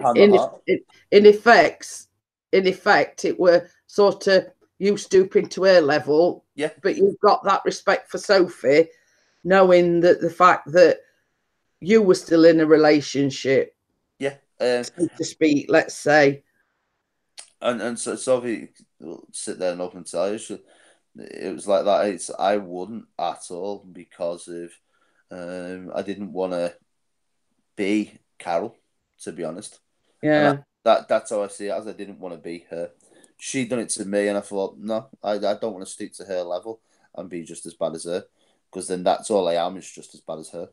on heart. In effect, it were sort of you stooping to her level. Yeah. But you've got that respect for Sophie, knowing that the fact that you were still in a relationship. Yeah. So to speak, let's say. And so Sophie will sit there and open tell you, it was like that. I wouldn't at all, because of I didn't want to be Carol, to be honest. Yeah. And that's how I see it, as I didn't want to be her. She'd done it to me, and I thought, no, I don't want to stick to her level and be just as bad as her, because then that's all I am, is just as bad as her.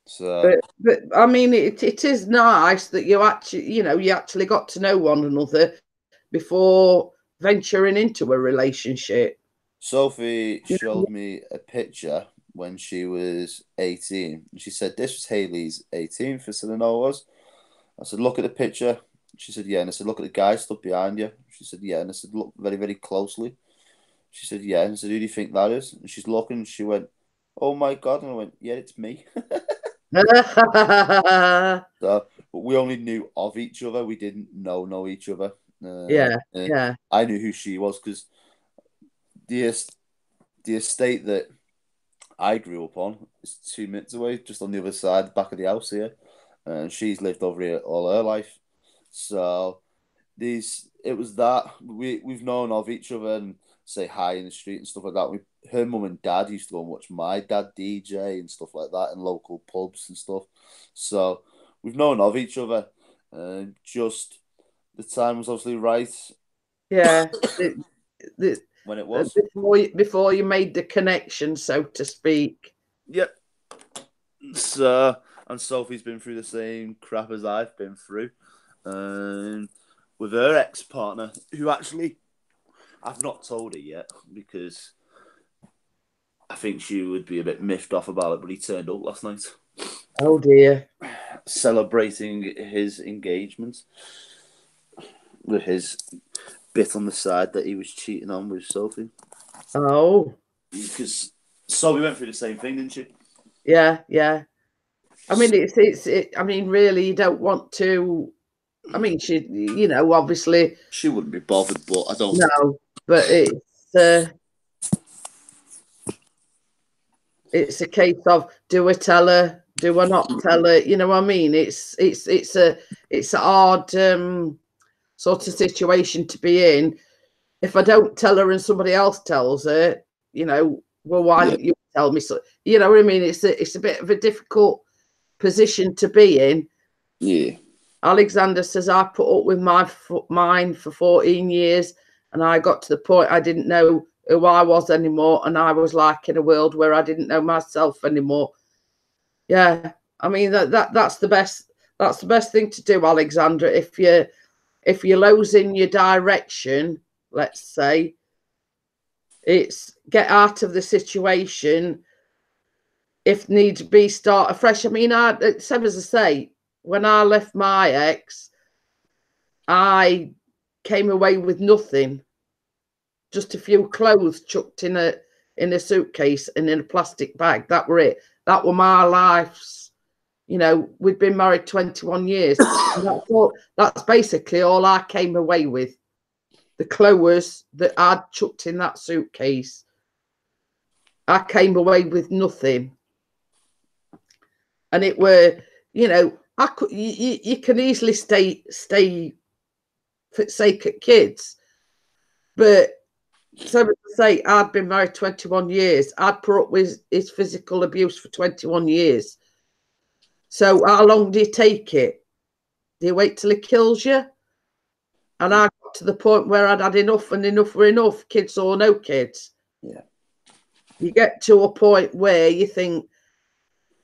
So, but I mean, it is nice that you actually got to know one another before venturing into a relationship. Sophie showed me a picture when she was 18. She said, this was Hayley's 18th. I said, I know it was. I said, look at the picture. She said, yeah. And I said, look at the guy stood behind you. She said, yeah. And I said, look very, very closely. She said, yeah. And I said, who do you think that is? And she's looking, and she went, oh my God. And I went, yeah, it's me. So, but we only knew of each other. We didn't know each other. Yeah. I knew who she was, because the estate that I grew up on is 2 minutes away, just on the other side, back of the house here. And she's lived over here all her life. So it was that we've known of each other and say hi in the street and stuff like that. Her mum and dad used to go and watch my dad DJ and stuff like that in local pubs and stuff. So we've known of each other. Just the time was obviously right. Yeah. When it was. Before you made the connection, so to speak. Yep. So, and Sophie's been through the same crap as I've been through. With her ex-partner, who actually I've not told her yet, because I think she would be a bit miffed off about it, but he turned up last night. Oh dear. Celebrating his engagement with his bit on the side that he was cheating on with Sophie. Oh. Because Sophie went through the same thing, didn't she? Yeah. I mean, I mean, really, you don't want to. I mean, she, obviously she wouldn't be bothered, but I don't. No, but it's a case of, do I tell her? Do I not tell her? You know what I mean? It's a hard sort of situation to be in. If I don't tell her and somebody else tells her, well, why didn't you tell me? So, you know what I mean? It's a bit of a difficult position to be in. Yeah. Alexander says, I put up with mine for 14 years, and I got to the point I didn't know who I was anymore, and I was like in a world where I didn't know myself anymore. Yeah, I mean that's the best thing to do, Alexander. If you're losing your direction, let's say, it's get out of the situation. If need be, start afresh. I mean, same as I say, when I left my ex, I came away with nothing, just a few clothes chucked in a suitcase and in a plastic bag. That were it. That were my life's. We'd been married 21 years. That's basically all I came away with. The clothes that I'd chucked in that suitcase. I came away with nothing. And it were, I could. You can easily stay for sake of kids, but so to say, I'd been married 21 years. I'd put up with his physical abuse for 21 years. So how long do you take it? Do you wait till he kills you? And I got to the point where I'd had enough, and enough were enough, kids or no kids. Yeah. You get to a point where you think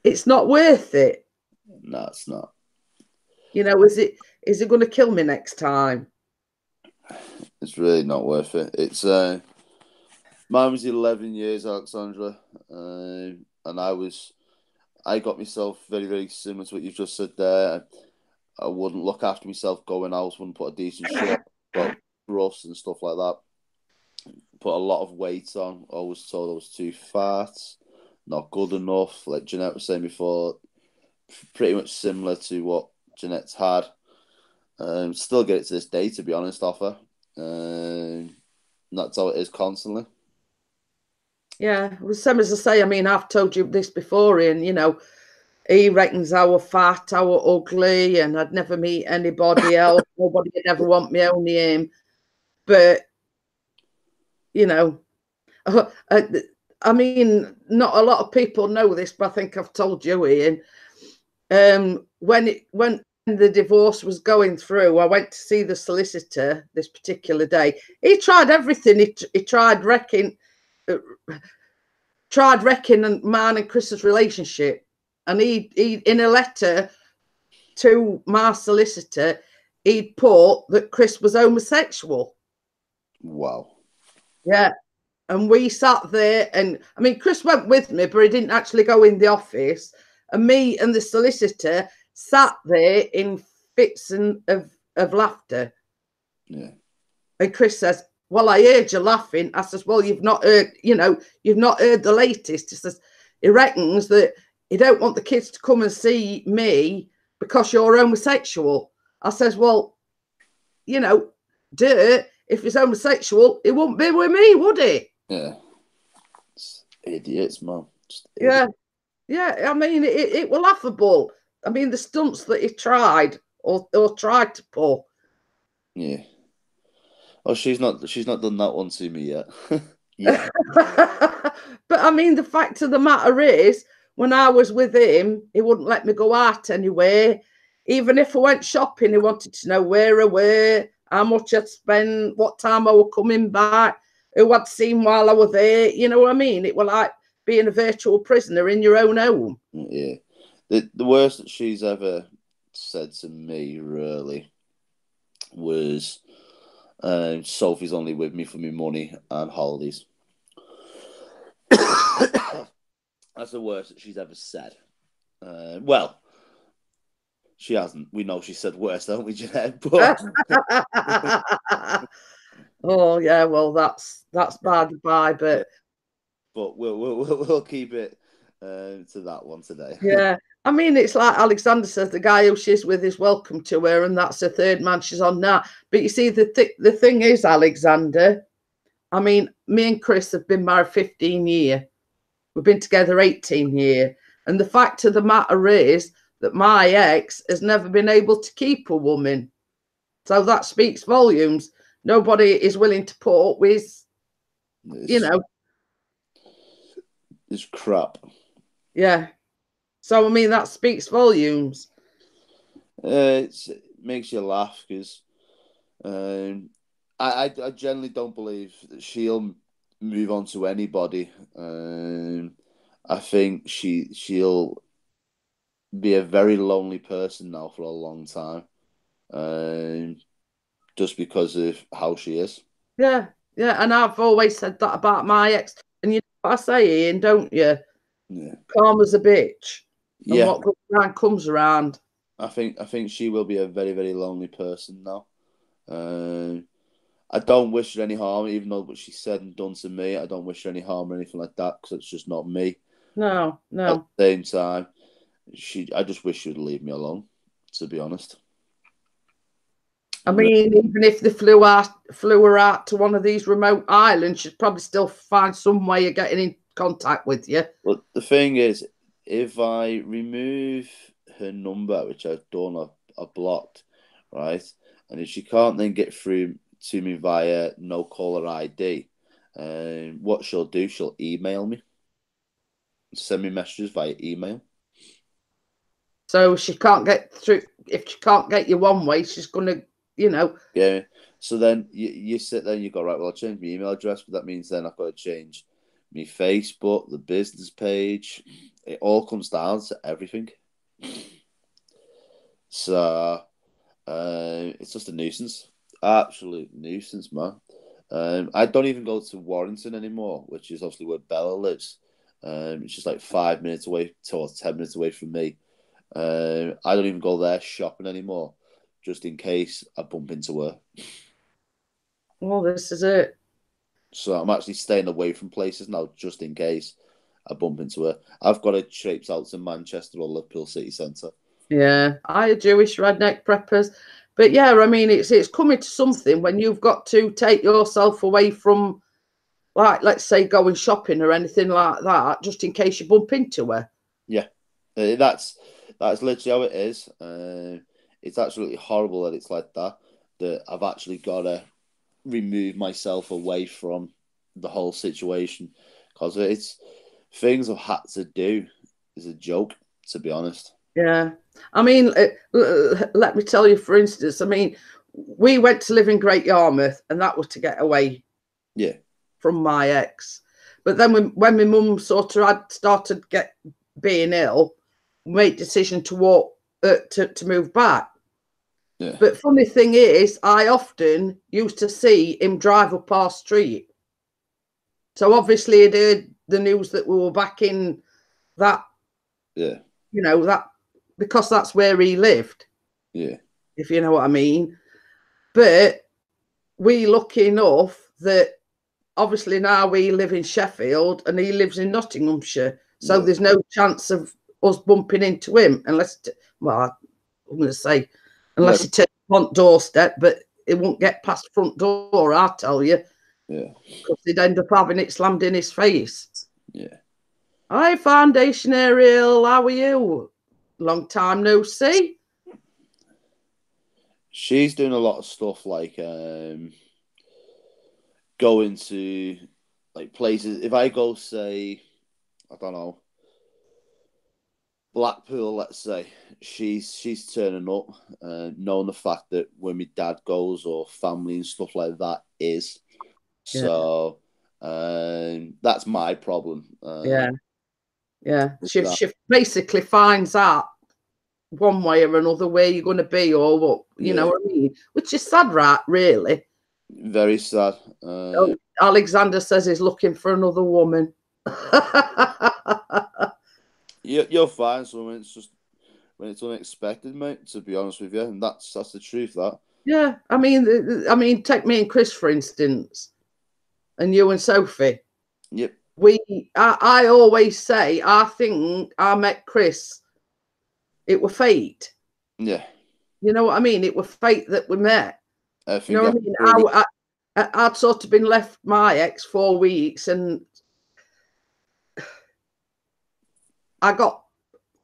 it's not worth it. No, it's not. Is it going to kill me next time? It's really not worth it. It's mine was 11 years, Alexandra, and I got myself very, very similar to what you've just said there. I wouldn't look after myself going out, wouldn't put a decent shirt, got rough and stuff like that. Put a lot of weight on. Always told I was too fat, not good enough. Like Jeanette was saying before, pretty much similar to what Jeanette's had. Still get it to this day, to be honest, off her. That's how it is constantly. Yeah, well, same as I say, I mean, I've told you this before, Ian, you know, he reckons I were fat, I were ugly, and I'd never meet anybody else. Nobody would ever want me, only him. But, you know, I mean, not a lot of people know this, but I think I've told you, Ian. When the divorce was going through, I went to see the solicitor this particular day. He tried everything. He tried wrecking mine and Chris's relationship. And he in a letter to my solicitor, he'd put that Chris was homosexual. Wow. Yeah. And we sat there, and I mean, Chris went with me, but he didn't actually go in the office. And me and the solicitor sat there in fits of laughter. Yeah. And Chris says, well, I heard you laughing. I says, well, you've not heard the latest. He says, he reckons that you don't want the kids to come and see me because you're homosexual. I says, well, you know, if he's homosexual, he wouldn't be with me, would he? Yeah. It's idiots, man. Yeah. Yeah, I mean, it was laughable. I mean, the stunts that he tried or tried to pull. Yeah. Oh, she's not done that one to me yet. Yeah. But I mean, the fact of the matter is, when I was with him, he wouldn't let me go out anywhere. Even if I went shopping, he wanted to know where I were, how much I'd spend, what time I were coming back, who I'd seen while I was there. You know what I mean? It was like being a virtual prisoner in your own home. Yeah. The worst that she's ever said to me, really, was Sophie's only with me for me money and holidays. That's the worst that she's ever said. Well, she hasn't. We know she said worse, don't we, Jeanette? But oh yeah, well that's by the by, but we'll keep it to that one today. Yeah, I mean, it's like Alexander says, the guy who she's with is welcome to her, and that's the third man she's on now. But you see, the thing is, Alexander, I mean, me and Chris have been married 15 years. We've been together 18 years. And the fact of the matter is that my ex has never been able to keep a woman. So that speaks volumes. Nobody is willing to put up with, you know. It's crap. Yeah. So, I mean, that speaks volumes. It makes you laugh because I generally don't believe that she'll move on to anybody. I think she'll be a very lonely person now for a long time, just because of how she is. Yeah, yeah, and I've always said that about my ex. And you know what I say, Ian, don't you? Yeah. Karma's a bitch. And Yeah. what goes around comes around. I think she will be a very, very lonely person now. I don't wish her any harm, even though what she said and done to me. I don't wish her any harm or anything like that because it's just not me. No. At the same time, I just wish she would leave me alone, to be honest. I mean, even if they flew her out to one of these remote islands, she'd probably still find some way of getting in contact with you. But the thing is, if I remove her number, which I've done, I've blocked, right? And if she can't then get through to me via no caller ID, what she'll do, she'll email me, send me messages via email. So she can't get through. If she can't get you one way, she's gonna, you know. Yeah. So then you sit there and you go, right, well, I'll change my email address, but that means then I've got to change my Facebook, the business page. It all comes down to everything. So it's just a nuisance. Absolute nuisance, man. I don't even go to Warrington anymore, which is obviously where Bella lives. It's just like 5 minutes away, or 10 minutes away from me. I don't even go there shopping anymore, just in case I bump into her. Well, this is it. So I'm actually staying away from places now, just in case I bump into her. I've got a traipse out to Manchester or Liverpool city centre. Yeah, I Jewish redneck preppers. But yeah, I mean, it's coming to something when you've got to take yourself away from, like, let's say, going shopping or anything like that, just in case you bump into her. Yeah, that's literally how it is. It's absolutely horrible that it's like that. That I've actually got to remove myself away from the whole situation because it's things I've had to do is a joke, to be honest. Yeah. I mean, let me tell you, for instance, I mean, we went to live in Great Yarmouth and that was to get away Yeah. from my ex. But then when my mum sort of had started being ill, made decision to walk, to move back. Yeah. But funny thing is, I often used to see him drive up our street. So obviously he'd heard the news that we were back in that, Yeah. you know, that, because that's where he lived. Yeah. If you know what I mean. But we lucky enough that obviously now we live in Sheffield and he lives in Nottinghamshire. So Yeah. there's no chance of us bumping into him unless, well, I'm going to say, unless he takes front doorstep, but it won't get past front door, I tell you. Yeah. Because he'd end up having it slammed in his face. Yeah. Hi, Foundation Ariel. How are you? Long time no see. She's doing a lot of stuff like going to like places. If I go, say, I don't know, Blackpool, let's say, she's turning up, knowing the fact that when my dad goes or family and stuff like that is. So that's my problem. Yeah. She basically finds out one way or another where you're going to be or what, you know what I mean? Which is sad, right, really. Very sad. Alexander says he's looking for another woman. You'll find someone. It's just when it's unexpected, mate. To be honest with you, and that's the truth. That. Yeah, I mean, take me and Chris for instance, and you and Sophie. Yep. I always say I think I met Chris. It were fate. Yeah. You know what I mean? It were fate that we met. I think You know what I mean? I'd sort of been left my ex 4 weeks and I got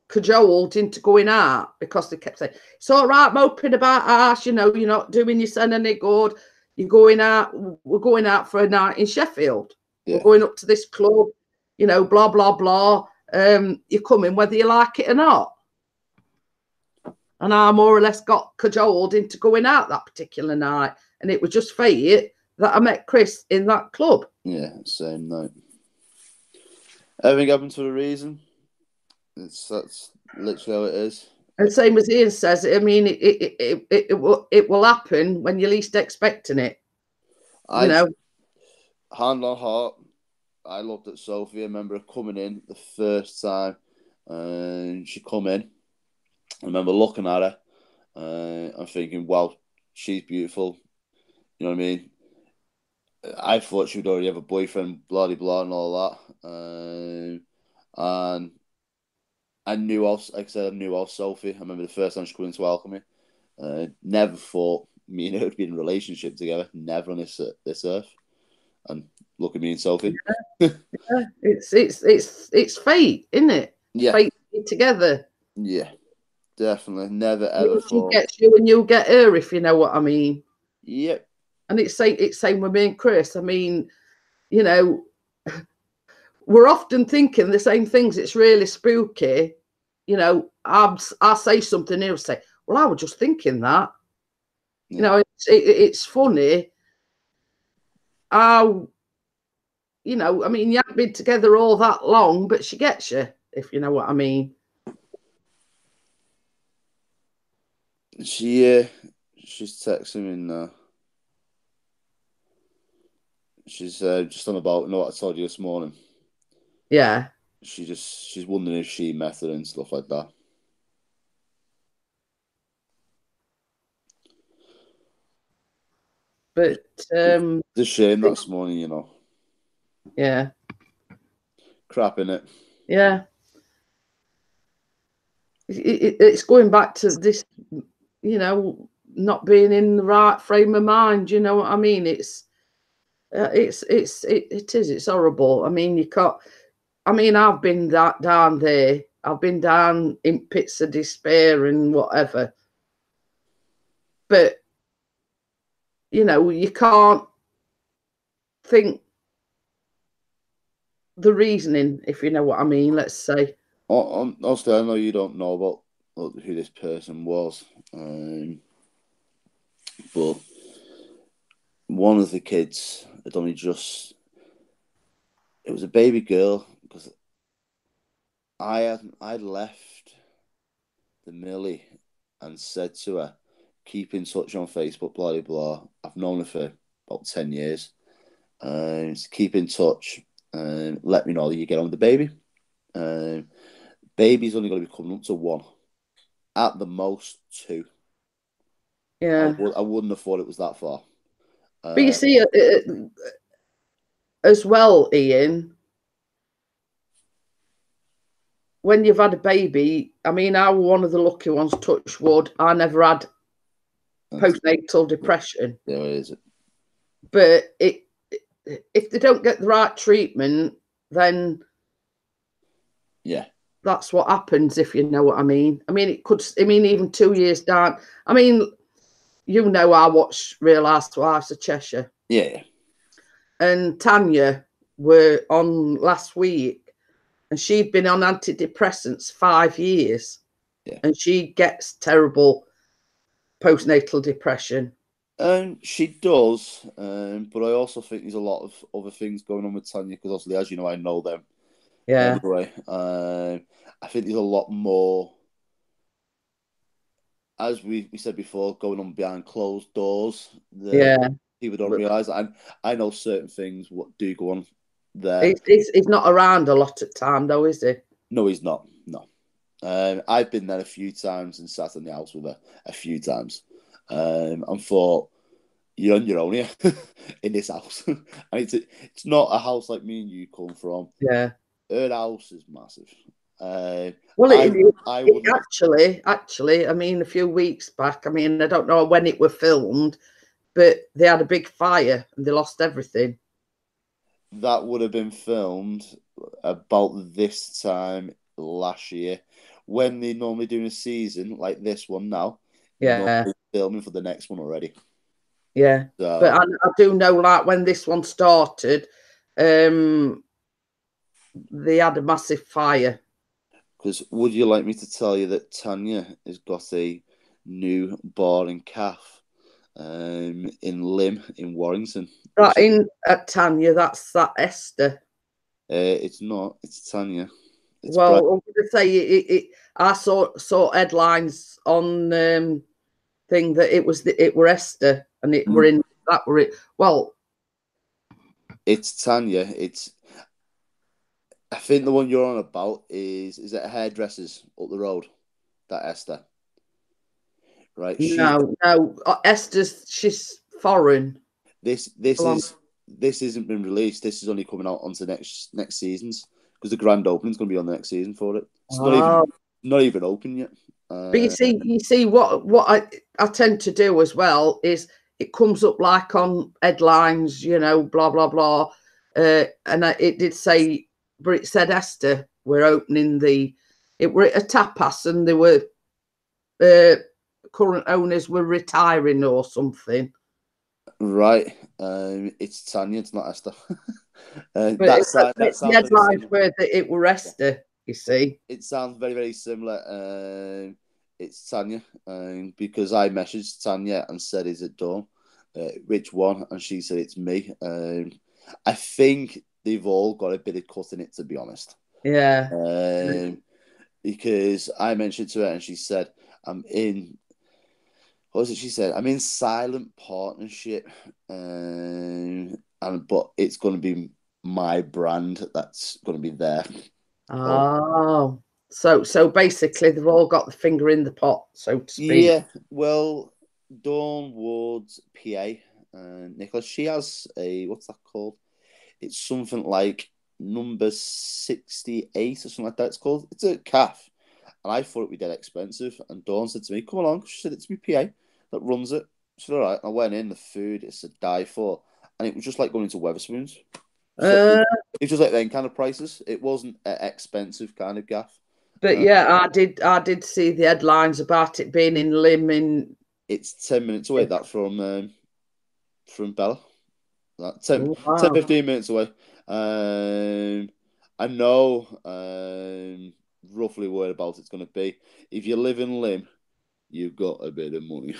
cajoled into going out because they kept saying, it's all right moping about us, you know, you're not doing yourself any good. You're going out, we're going out for a night in Sheffield. Yeah. We're going up to this club, you know, blah, blah, blah. You're coming whether you like it or not. And I more or less got cajoled into going out that particular night. And it was just fate that I met Chris in that club. Yeah, same night. Everything happened for a reason. That's literally how it is. And same as Ian says, I mean, it will happen when you're least expecting it. You know, hand on heart, I looked at Sophie. I remember her coming in the first time, and she come in. I remember looking at her, and thinking, "Wow, she's beautiful." You know what I mean? I thought she would already have a boyfriend, blah blah, and all that. And I knew also, like I said, I knew of Sophie. I remember the first time she came in to welcome me. Never thought me and her would be in a relationship together. Never on this earth. And look at me and Sophie. Yeah. It's fate, isn't it? Yeah. Fate together. Yeah, definitely. Never ever thought. She gets you and you'll get her, if you know what I mean. Yep. And it's same with me and Chris. I mean, you know, we're often thinking the same things. It's really spooky. You know, I'll say something, and he'll say, well, I was just thinking that. Yeah. You know, it's funny how, you know, I mean, you haven't been together all that long, but she gets you, if you know what I mean. She's texting me now. She's just on about, you know what I told you this morning. Yeah. She's wondering if she met her and stuff like that. But It's a shame that's morning, you know. Yeah. Crap, innit? Yeah. It's going back to this, you know, not being in the right frame of mind. You know what I mean? It is horrible. I mean, you can't. I mean, I've been down there. I've been down in pits of despair and whatever. But you know, you can't think the reasoning, if you know what I mean. Let's say. Honestly, I know you don't know about who this person was, but one of the kids had only just. It was a baby girl because I'd left the Millie and said to her, "Keep in touch on Facebook, blah blah blah." I've known her for about 10 years. So keep in touch and let me know that you get on with the baby. Baby's only going to be coming up to 1, at the most 2. Yeah. I wouldn't have thought it was that far. But you see, as well, Ian, when you've had a baby, I mean, I was one of the lucky ones, touch wood. I never had postnatal depression. There is it. But if they don't get the right treatment, then yeah, that's what happens, if you know what I mean. I mean, even 2 years down. I mean, you know, I watch Real Housewives of Cheshire. Yeah. And Tanya were on last week, and she'd been on antidepressants 5 years. Yeah. And she gets terrible postnatal depression. She does, but I also think there's a lot of other things going on with Tanya, because obviously, as you know, I know them. Yeah. Anyway, I think there's a lot more, as we said before, going on behind closed doors. People don't realise. And I know certain things what do go on there. He's not around a lot of time, though, is he? No, he's not. No. I've been there a few times and sat in the house with her a few times, and thought, you're on your own here in this house. And it's not a house like me and you come from. Yeah. Her house is massive. Well, I wouldn't actually, I mean, a few weeks back, I mean, I don't know when it was filmed, but they had a big fire and they lost everything. That would have been filmed about this time last year, when they normally do a season like this one now. Yeah. Filming for the next one already. Yeah. So, but I do know, like, when this one started, they had a massive fire. Because would you like me to tell you that Tanya has got a new bar and cafe in Lim in Warrington? At Tanya, that's that Esther. It's not. It's Tanya. It's well, I was going to say I saw headlines on thing that it were Esther, and it were in that were it. Well, it's Tanya. I think the one you're on about is it hairdressers up the road? That Esther, right? No, Esther's, she's foreign. This isn't been released. This is only coming out onto next seasons, because the grand opening is going to be on the next season for it. It's not even open yet. But you see what I tend to do as well is it comes up like on headlines, you know, blah blah blah, and it did say, but it said Esther, we're opening it were a tapas, and they were current owners were retiring or something. Right. It's Tanya, it's not Esther. The headlines were that it were Esther, you see. It sounds very, very similar. It's Tanya, because I messaged Tanya and said, is it Dawn? Which one? And she said, it's me. I think they've all got a bit of cut in it, to be honest. Yeah. Because I mentioned to her and she said, I'm in... What was it she said? I'm in silent partnership, but it's going to be my brand that's going to be there. Oh, so basically they've all got the finger in the pot, so to speak. Yeah, well, Dawn Ward's PA Nicholas. She has a, what's that called? It's something like number 68 or something like that. It's called. It's a calf. And I thought it would be dead expensive. And Dawn said to me, come along. She said, it's my PA that runs it. I said, all right. I went in, the food, it's a die for. And it was just like going to Weatherspoons. So it was just like them kind of prices. It wasn't an expensive kind of gaff. But yeah, I did see the headlines about it being in Lim. It's 10 minutes away, that from Bella. Like 10, Oh, wow. 10, 15 minutes away. I know roughly where about it's going to be. If you live in Lim, you've got a bit of money.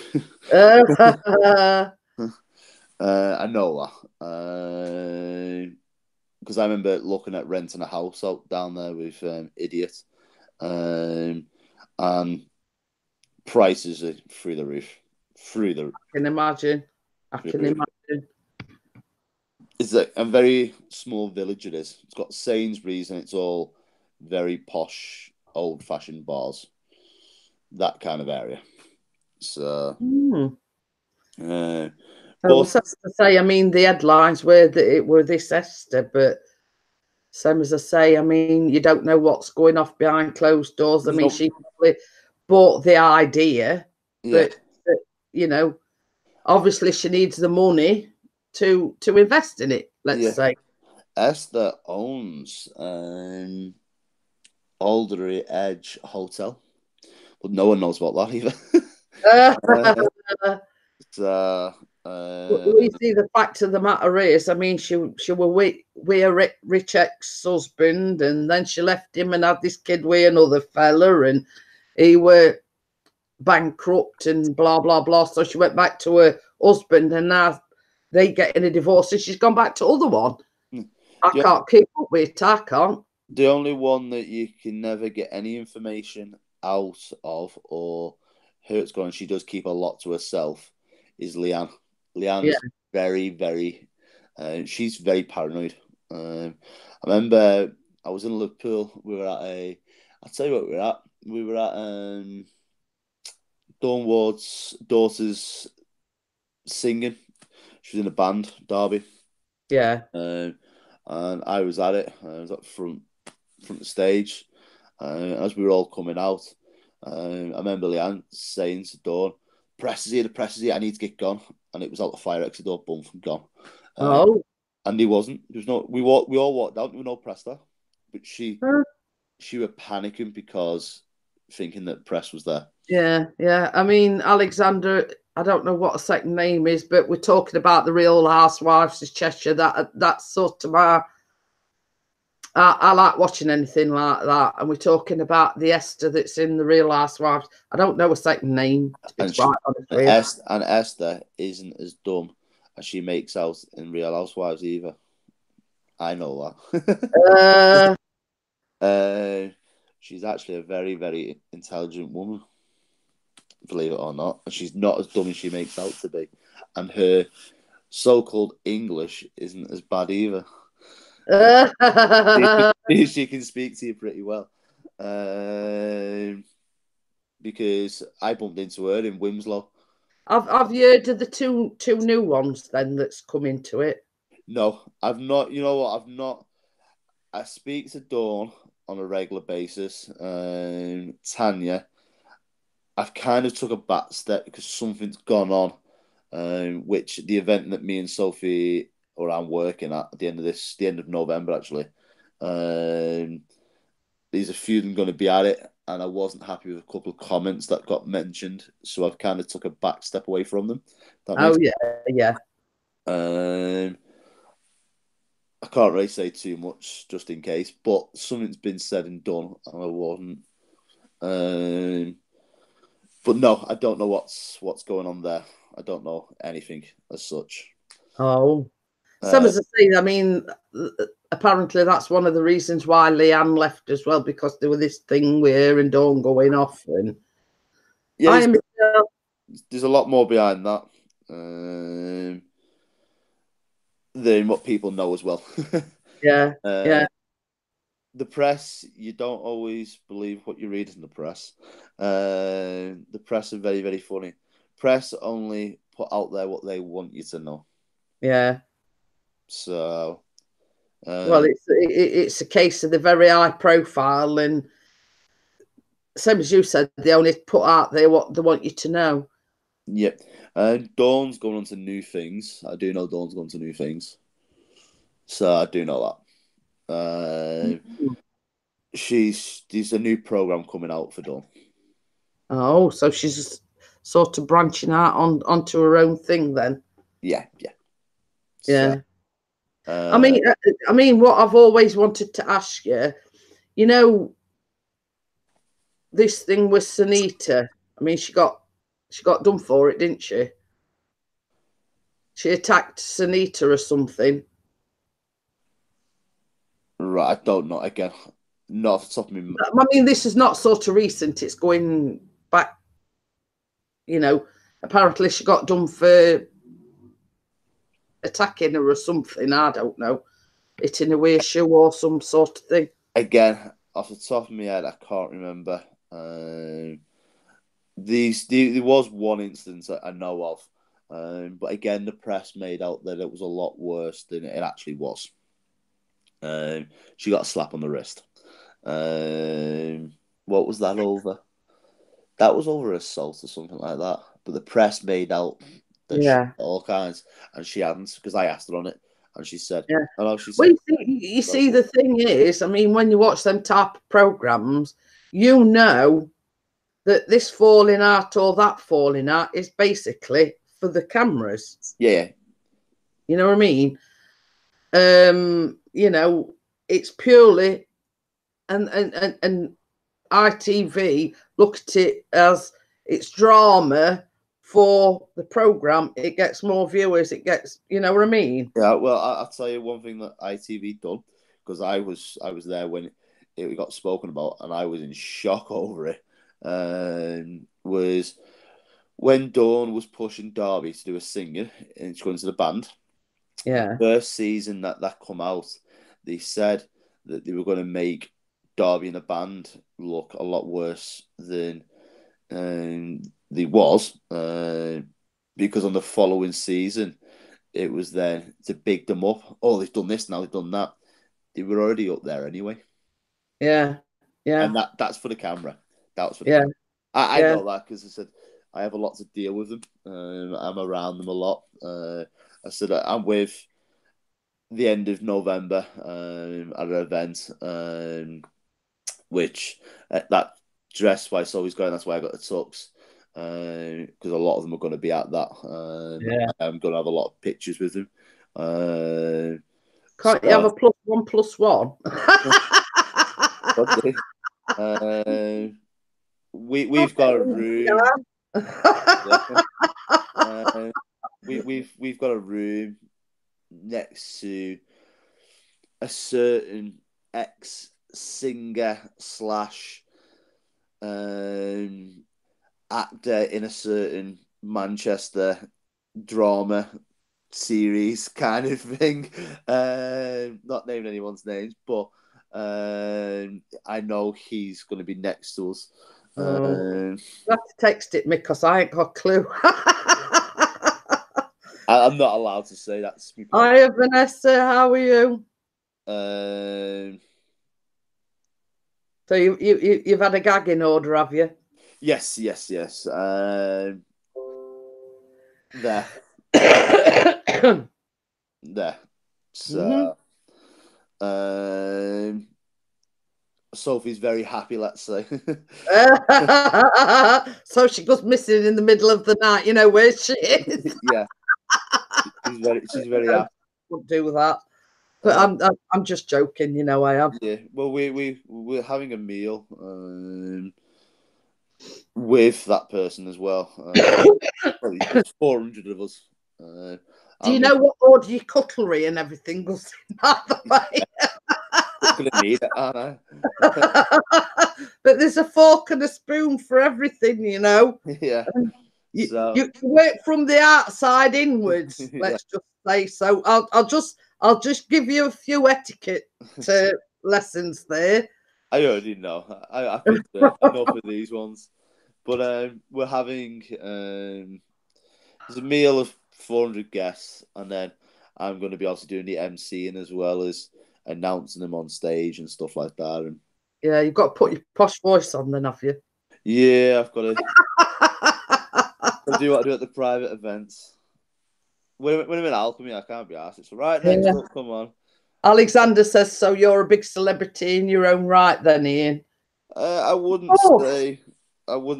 I know that. Because I remember looking at renting a house out down there with Idiot. And prices are through the roof. I can imagine. It's a very small village it is. It's got Sainsbury's and it's all very posh, old-fashioned bars. That kind of area. So... But to say, I mean, the headlines were that it were this Esther, but same as I say, I mean, you don't know what's going off behind closed doors. I mean, she probably bought the idea, but you know, obviously she needs the money to invest in it. Let's say Esther owns Alderley Edge Hotel, but no one knows about that either. We see the fact of the matter is, I mean, she were with a rich ex-husband, and then she left him and had this kid with another fella, and he were bankrupt and blah blah blah. So she went back to her husband, and now they getting a divorce, and she's gone back to other one. I can't keep up with it. I can't. The only one that you can never get any information out of or her it's going, she does keep a lot to herself, is Leanne. Leanne's very, very, she's very paranoid. I remember I was in Liverpool. We were at I'll tell you what we were at. We were at Dawn Ward's daughter's singing. She was in a band, Derby. Yeah. And I was at it. I was up front the stage. As we were all coming out, I remember Leanne saying to Dawn, the press is here, I need to get gone. And it was out the fire exit door, boom, from gone. And he wasn't. There was no. We all walked out. There was no press there, but she were panicking because thinking that press was there. Yeah. I mean, Alexander, I don't know what a second name is, but we're talking about the Real Housewives of Cheshire. That's sort of I like watching anything like that, and we're talking about the Esther that's in the Real Housewives. I don't know a second name. And Esther isn't as dumb as she makes out in Real Housewives either. I know that. She's actually a very, very intelligent woman, believe it or not. And she's not as dumb as she makes out to be. And her so-called English isn't as bad either. She can speak to you pretty well. Because I bumped into her in Wimslow. Have you heard of the two new ones then that's come into it? No, I've not. You know what? I've not. I speak to Dawn on a regular basis. Tanya, I've kind of took a back step because something's gone on. Which the event that me and Sophie, or I'm working at the end of November actually. There's a few of them going to be at it, and I wasn't happy with a couple of comments that got mentioned, so I've kind of took a back step away from them. Yeah. I can't really say too much just in case, but something's been said and done, and I wasn't. But no, I don't know what's going on there. I don't know anything as such. Some as I say, I mean, apparently that's one of the reasons why Leanne left as well, because there was this thing with her and Dawn going off. And there's a lot more behind that than what people know as well. Yeah. The press, you don't always believe what you read in the press. The press are very, very funny. Press only put out there what they want you to know. Yeah. So, Well, it's a case of the very high profile, and same as you said, they only put out there what they want you to know. Yep. Dawn's going on to new things. I do know Dawn's going to new things. So I do know that. There's a new program coming out for Dawn. Oh, so she's sort of branching out onto her own thing then. Yeah. Yeah. So, I mean, what I've always wanted to ask you, you know, this thing with Sunita. I mean, she got done for it, didn't she? She attacked Sunita or something. right, I don't know. Again, not off the top of me. I mean, this is not sort of recent. It's going back. You know, apparently she got done for attacking her or something. I don't know, hitting her with a shoe or some sort of thing. Again, off the top of my head, I can't remember. There was one instance that I know of, but again, the press made out that it was a lot worse than it actually was. She got a slap on the wrist. What was that over? That was over assault or something like that. But the press made out that she had all kinds, and she hadn't, because I asked her on it, and she said, Yeah. "Oh no," she Well, said. you see, the thing is, I mean, when you watch them type of programs, you know that this falling out or that falling out is basically for the cameras. Yeah. You know what I mean? You know, it's purely and ITV look at it as it's drama for the program. It gets more viewers. It gets, you know what I mean? Yeah, well, I'll tell you one thing that ITV done, because I was there when it got spoken about, and I was in shock over it. Was when Dawn was pushing Darby to do a singing and she's going to the band. Yeah. First season that come out, they said that they were going to make Darby and the band look a lot worse than they was, because on the following season, it was then to big them up. Oh, they've done this now, they've done that. They were already up there anyway. Yeah. And that's for the camera. That was for the camera. I know that because I said I have a lot to deal with them. I'm around them a lot. I said I'm with the end of November at an event, which that dress wise always going. That's why I got the tux, because a lot of them are going to be at that. I'm going to have a lot of pictures with them. Can't you have a +1+1? We've got a room. We've got a room next to a certain ex-singer / actor in a certain Manchester drama series kind of thing. Not naming anyone's names, but I know he's going to be next to us. You have to text it me because I ain't got a clue. I'm not allowed to say that. Hi, Vanessa. How are you? So you've had a gagging order, have you? Yes. There. There. So, Sophie's very happy, let's say. So she goes missing in the middle of the night. You know where she is. Yeah. She's very happy. Wouldn't do that. But I'm just joking. You know I am. Yeah. Well, we're having a meal with that person as well. There's 400 of us. Do you know what order your cutlery and everything goes by the way? I'm gonna need it, aren't I? But there's a fork and a spoon for everything, you know. Yeah. You work from the outside inwards. Let's just say so. I'll just give you a few etiquette lessons there. I already know. I think enough of these ones. But we're having there's a meal of 400 guests, and then I'm going to be also doing the MCing as well as announcing them on stage and stuff like that. And Yeah, you've got to put your posh voice on then, have you? yeah, I've got to do what I do at the private events. When I'm in Alchemy, I can't be asked. It's right next up. Come on. Alexander says, so you're a big celebrity in your own right then, Ian? I wouldn't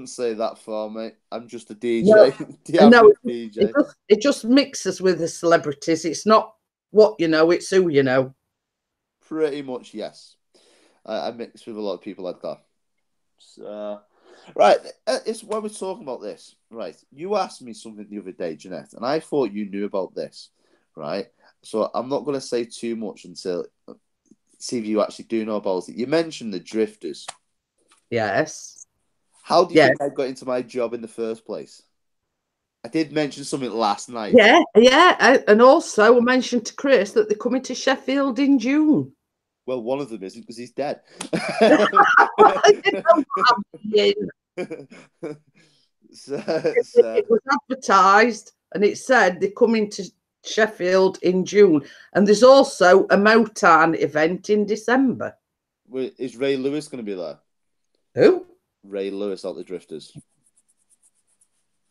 say that far, mate. I'm just a DJ. No, the average DJ. It just mixes with the celebrities. It's not what you know, it's who you know. Pretty much, yes. I mix with a lot of people like that. So, right, it's when we're talking about this. Right, you asked me something the other day, Jeanette, and I thought you knew about this. Right, so I'm not going to say too much until see if you actually do know about it. You mentioned the Drifters. Yes. How do you think I got into my job in the first place? I did mention something last night. Yeah. And also I mentioned to Chris that they're coming to Sheffield in June. Well, one of them isn't because he's dead. It was advertised and it said they're coming to Sheffield in June. And there's also a Motown event in December. Is Ray Lewis going to be there? Who? Ray Lewis out the Drifters.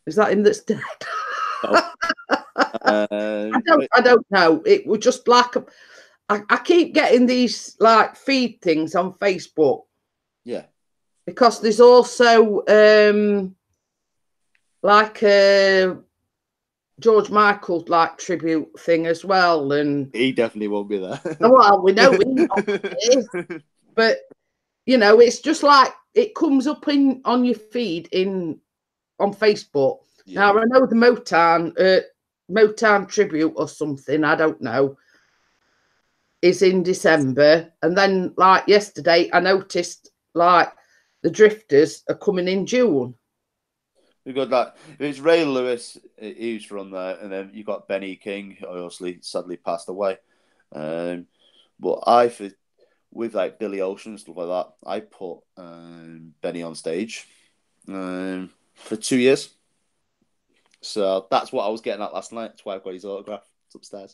Is that him that's dead? No. I don't know. It was just like I keep getting these like feed things on Facebook. Yeah. Because there's also like a George Michael like tribute thing as well, and he definitely won't be there. Well, we know he is, but you know, it's just like it comes up on your feed on Facebook. Yeah. Now I know the Motown tribute or something, I don't know, is in December, and then like yesterday I noticed like the Drifters are coming in June. We've got that. It's Ray Lewis, he's from there, and then you've got Benny King, who obviously sadly passed away. But with like Billy Ocean and stuff like that, I put Benny on stage for 2 years. So that's what I was getting at last night. That's why I've got his autograph. It's upstairs.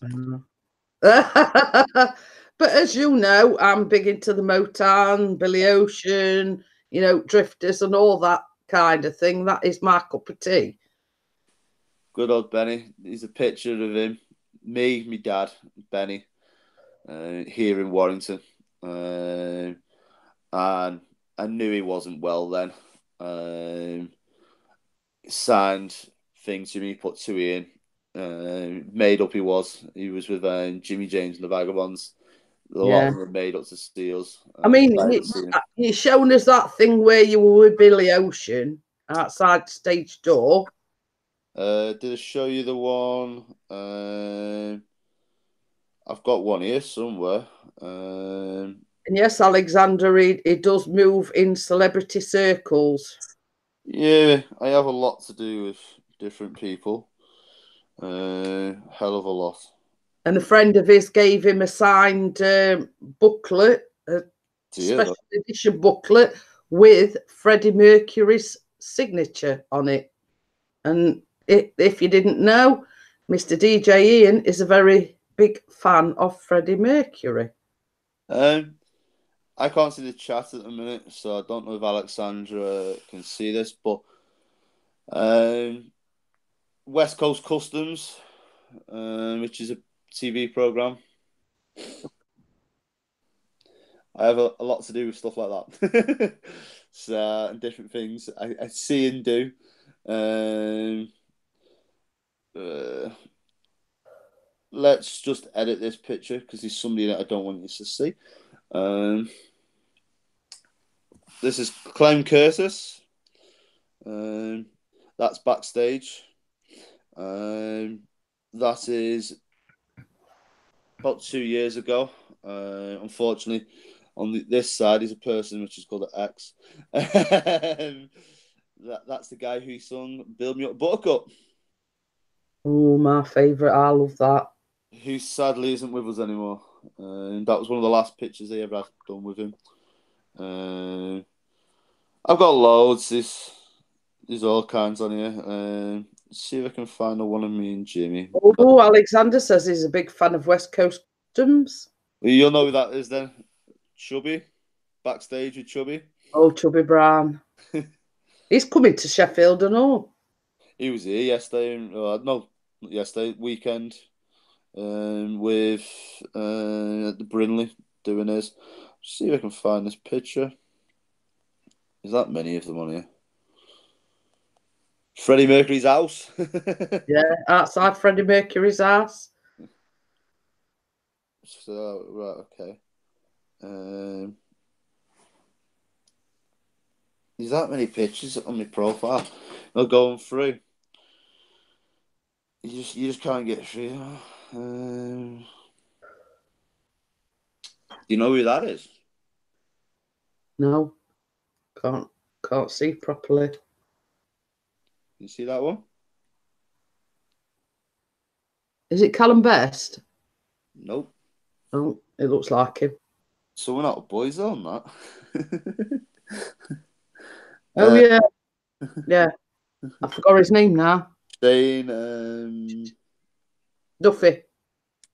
But as you know, I'm big into the Motown, Billy Ocean, you know, Drifters and all that kind of thing. That is my cup of tea. Good old Benny. There's a picture of him, me, my dad, Benny, here in Warrington. And I knew he wasn't well then. Signed thing to me, put to Ian. Made up he was. He was with Jimmy James and the Vagabonds. A lot of them were made up to steals. I mean, you shown us that thing where you were with Billy Ocean outside the stage door. Did I show you the one? I've got one here somewhere. And yes, Alexander, he does move in celebrity circles. Yeah, I have a lot to do with different people. Hell of a lot. And a friend of his gave him a signed booklet, a special edition booklet with Freddie Mercury's signature on it. And if you didn't know, Mr. DJ Ian is a very big fan of Freddie Mercury. I can't see the chat at the minute, so I don't know if Alexandra can see this, but West Coast Customs, which is a TV program. I have a lot to do with stuff like that. So, and different things I see and do. Let's just edit this picture because there's somebody that I don't want you to see. This is Clem Curtis. That's backstage. That is about 2 years ago. Unfortunately, on this side is a person which is called an X. That's the guy who sung "Build Me Up, Buttercup." Oh, my favourite. I love that. Who sadly isn't with us anymore. That was one of the last pictures I ever had done with him. I've got loads. There's all kinds on here. see if I can find the one of me and Jimmy. Oh, Alexander says he's a big fan of West Coast Customs. You'll know who that is then. Chubby, backstage with Chubby. Oh, Chubby Brown. He's coming to Sheffield and all. He was here yesterday. No, not yesterday, weekend. With the Brinley doing his. See if I can find this picture. Is that many of them on here? Freddie Mercury's house. Yeah, outside Freddie Mercury's house. So right, okay. There's that many pictures on my profile. Not going through. You just can't get through. Do you know who that is? No, can't see properly. You see that one? Is it Callum Best? Nope. Oh, it looks like him. Someone out of Boyzone, that. Oh yeah, yeah. I forgot his name now. Shane. Duffy.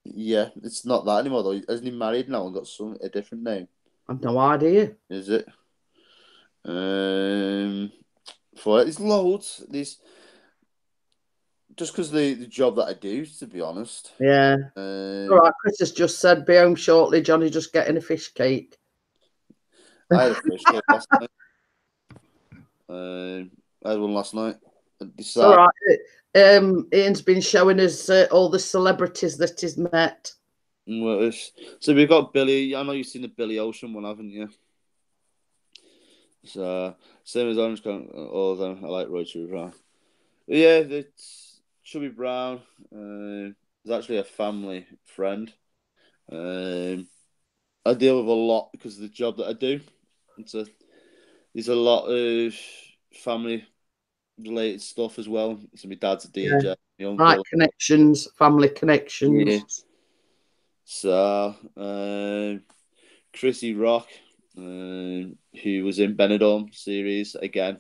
Yeah, it's not that anymore though. Isn't he married now and got a different name? I've no idea. Is it? For it, there's loads. There's just because the job that I do, to be honest. Yeah. All right, Chris has just said, be home shortly. Johnny just getting a fish cake. I had a fish cake last night. I had one last night. All right. Ian's been showing us all the celebrities that he's met. So we've got Billy. I know you've seen the Billy Ocean one, haven't you? So same as Orange County, all of them. I like Roy Chubby Brown. But yeah, it's Chubby Brown. Is actually a family friend. I deal with a lot because of the job that I do. There's a lot of family related stuff as well. So my dad's a DJ. Yeah. My uncle. Right, connections, family connections. Yeah. So Chrissy Rock, who was in Benidorm series again,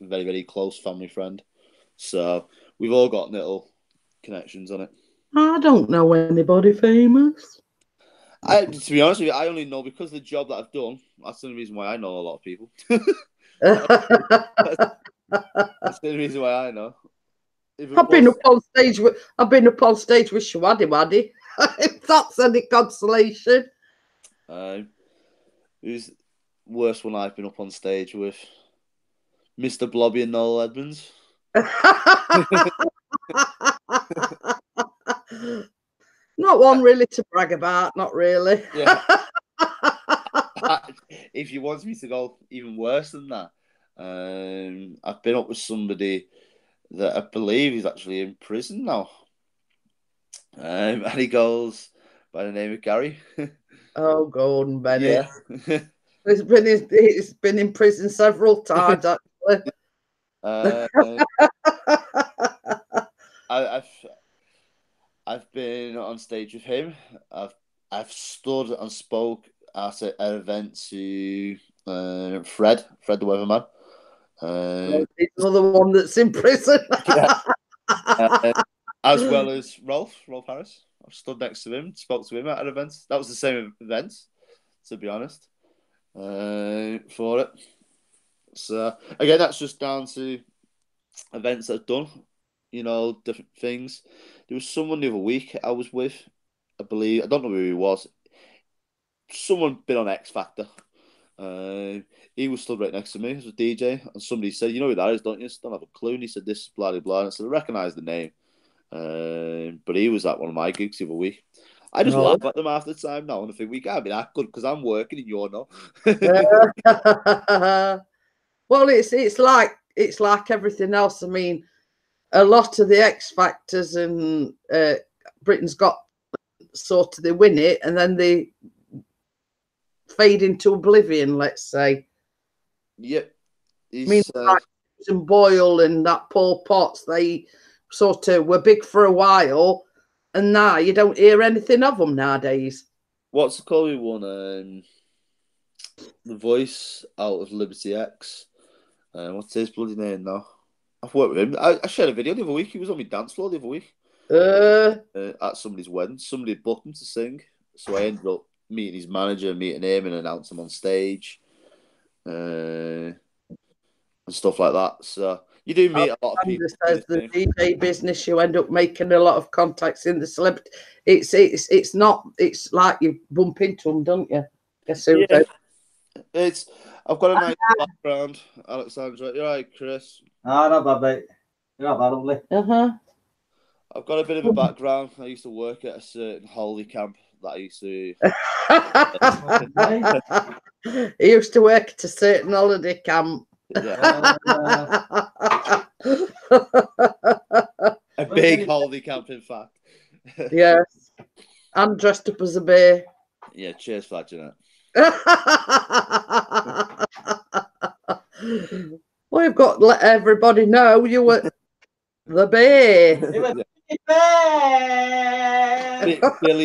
very very close family friend. So we've all got little connections on it. I don't know anybody famous. To be honest with you, I only know because of the job that I've done. That's the only reason why I know a lot of people. That's the only reason why I know. I've been up on stage with Shawadi Waddy. If that's any consolation. Who's the worst one I've been up on stage with? Mr. Blobby and Noel Edmonds. Not one really to brag about, not really. Yeah. If you want me to go even worse than that, I've been up with somebody that I believe is actually in prison now. And he goes by the name of Gary. Oh, Gordon Bennett. Yeah. He's been in prison several times, actually. I've been on stage with him. I've stood and spoke at an event to Fred the Weatherman. He's another one that's in prison. Yeah. As well as Rolf Harris. I've stood next to him, spoke to him at an event. That was the same event, to be honest, for it. So, again, that's just down to events that I've done, different things. There was someone the other week I was with, I believe. I don't know who he was. Someone been on X Factor. He was stood right next to me as a DJ, and somebody said, "You know who that is, don't you?" I don't have a clue. And he said, "This is blah blah blah." And I said, "I recognise the name." But he was at one of my gigs the other week. I just laugh at them half the time now, and I think we can't be that good because I'm working and you're not. Well, it's like everything else. I mean, a lot of the X Factors and Britain's Got sort of they win it and then they fade into oblivion. Let's say. Yep. I mean, like Susan Boyle and that Paul Potts, they sort of were big for a while, and now you don't hear anything of them nowadays. What's the call we won? The voice out of Liberty X. What's his bloody name now? I've worked with him. I shared a video the other week. He was on my dance floor the other week at somebody's wedding. Somebody booked him to sing, so I ended up meeting his manager, meeting him, and announcing him on stage, and stuff like that. So you do meet a lot of people. Says the DJ business, you end up making a lot of contacts in the celebrity. It's not. It's like you bump into them, don't you? Guess who? Yeah. I've got a nice background, Alexandra. You're right, Chris. Ah, not bad, mate. You're not bad, lovely. I've got a bit of a background. I used to work at a certain holiday camp that I used to. He used to work at a certain holiday camp. Yeah. A big holiday camp, in fact. Yes. I'm dressed up as a bear. Yeah, cheers for that, Jeanette. Well, you've got to let everybody know you were the bear. Billy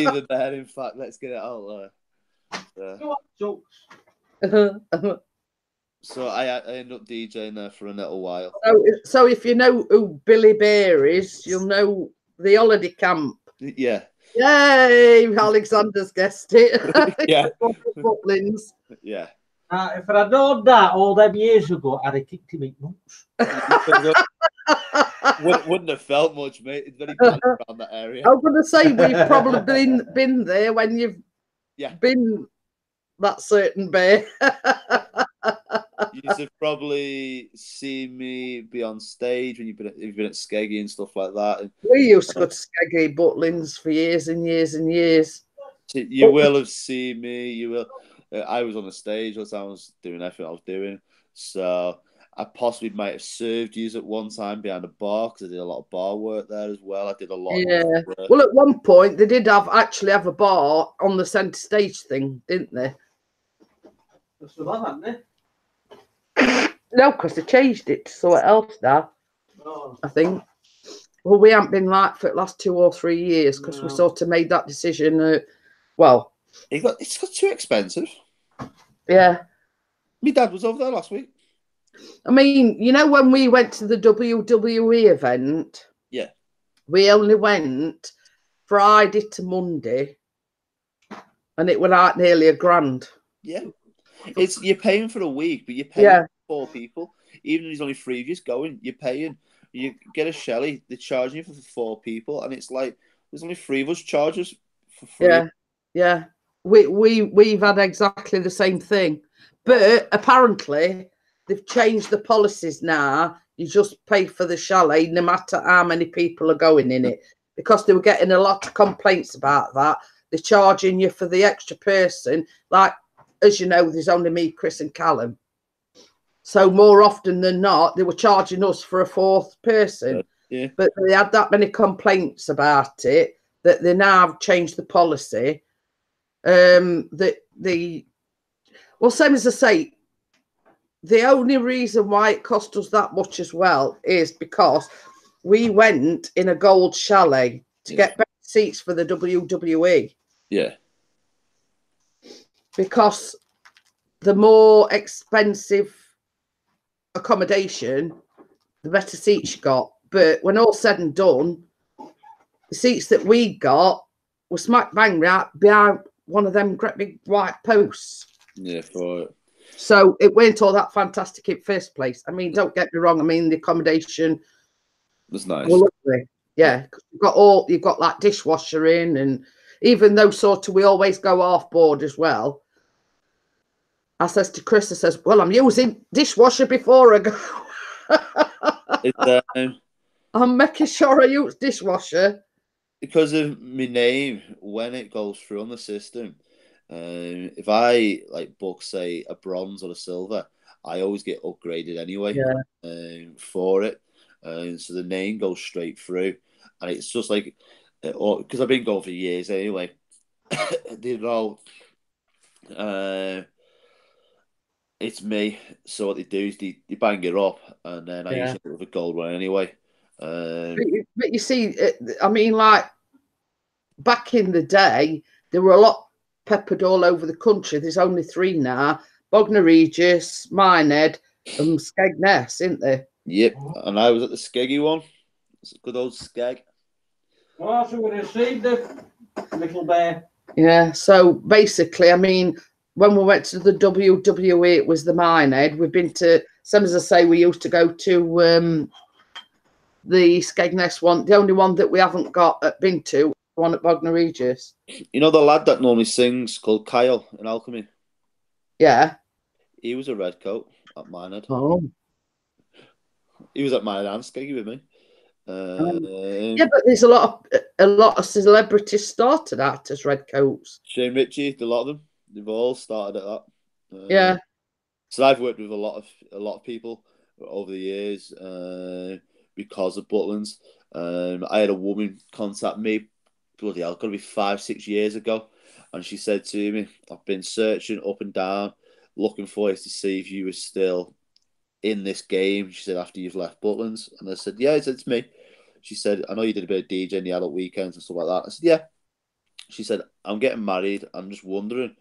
the bear, in fact. Let's get it out there. So I ended up DJing there for a little while. So if you know who Billy Bear is, you'll know the holiday camp. Yeah. Yay! Alexander's guessed it. Yeah. Butlins. Yeah. If I'd known that all them years ago, I'd have kicked him in nuts. Wouldn't have felt much, mate. It's very bad around that area. I was going to say we've probably been there when you've been that certain bear. You have probably seen me be on stage when you've been at Skeggy and stuff like that. And, we used to go to Skeggy Butlins for years and years and years. You will have seen me. You will. I was on the stage as I was doing everything I was doing. So I possibly might have served you at one time behind a bar because I did a lot of bar work there as well. I did a lot. Yeah. Well, at one point they did actually have a bar on the centre stage thing, didn't they? That's the one, haven't they? No, because they changed it to something else now. Oh. I think. Well, we haven't been like for the last 2 or 3 years because we sort of made that decision. Well, it's got too expensive. Yeah. My dad was over there last week. I mean, you know, when we went to the WWE event, yeah, we only went Friday to Monday, and it was like nearly $1,000. Yeah. You're paying for a week, but you're paying for 4 people. Even if there's only 3 of you going, you're paying. You get a Shelley, they're charging you for 4 people, and it's like there's only 3 of us charges for free. Yeah, yeah. We've had exactly the same thing, but apparently they've changed the policies now. You just pay for the chalet, no matter how many people are going in it, because they were getting a lot of complaints about that. They're charging you for the extra person, like. As you know, there's only me, Chris and Callum. So more often than not, they were charging us for a 4th person. Yeah. But they had that many complaints about it that they now have changed the policy. Well, same as I say, the only reason why it cost us that much as well is because we went in a gold chalet to get better seats for the WWE. Yeah. Because the more expensive accommodation, the better seats you got. But when all said and done, the seats that we got were smack bang right behind one of them great big white posts. Yeah, for it. So it weren't all that fantastic in first place. I mean, don't get me wrong. I mean, the accommodation was nice. Well, lovely. Yeah, you've got like dishwasher in, and even though sort of we always go off board as well. I says to Chris, I says, well, I'm using dishwasher before I go. I'm making sure I use dishwasher. Because of my name, when it goes through on the system, if I book, say, a bronze or a silver, I always get upgraded anyway for it. So the name goes straight through. And it's just like, because I've been going for years anyway, they know it's me. So what they do is they bang it up, and then I use it with a gold one anyway. But you see, I mean, like back in the day, there were a lot peppered all over the country. There's only 3 now: Bognor Regis, Minehead, and Skegness, isn't there? Yep, and I was at the Skeggy one. It's a good old Skeg. Well, so we received the little bear. Yeah, so basically, I mean, when we went to the WWE, it was the Minehead. We've been to, some as I say, we used to go to the Skegness one. The only one that we haven't been to, one at Bognor Regis. You know the lad that normally sings called Kyle in Alchemy? Yeah. He was a redcoat at Minehead. Oh. He was at Minehead and Skeggy with me. Yeah, but there's a lot of celebrities started out as redcoats. Shane Ritchie, a lot of them, they've all started at that. Yeah. So I've worked with a lot of people over the years because of Butlins. I had a woman contact me, bloody hell, gotta be 5-6 years ago, and she said to me, "I've been searching up and down, looking for you to see if you were still in this game." She said, "After you've left Butlins," and I said, "Yeah," I said, "It's me." She said, "I know you did a bit of DJ in the adult weekends and stuff like that." I said, "Yeah." She said, "I'm getting married. I'm just wondering,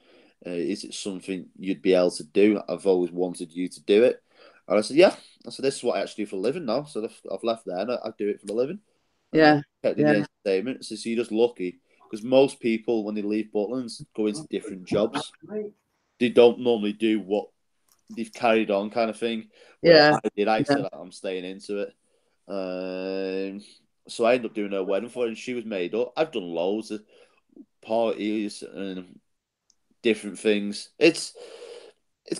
is it something you'd be able to do? I've always wanted you to do it." And I said, "Yeah." I said, "This is what I actually do for a living now." So I've left there and I do it for a living. Yeah. Kept in the entertainment. So you're just lucky because most people, when they leave Butlins, go into different jobs. They don't normally do what they've carried on, kind of thing. Yeah. I said, "I'm staying into it." So I ended up doing her wedding for her, and she was made up. I've done loads of parties and different things. It's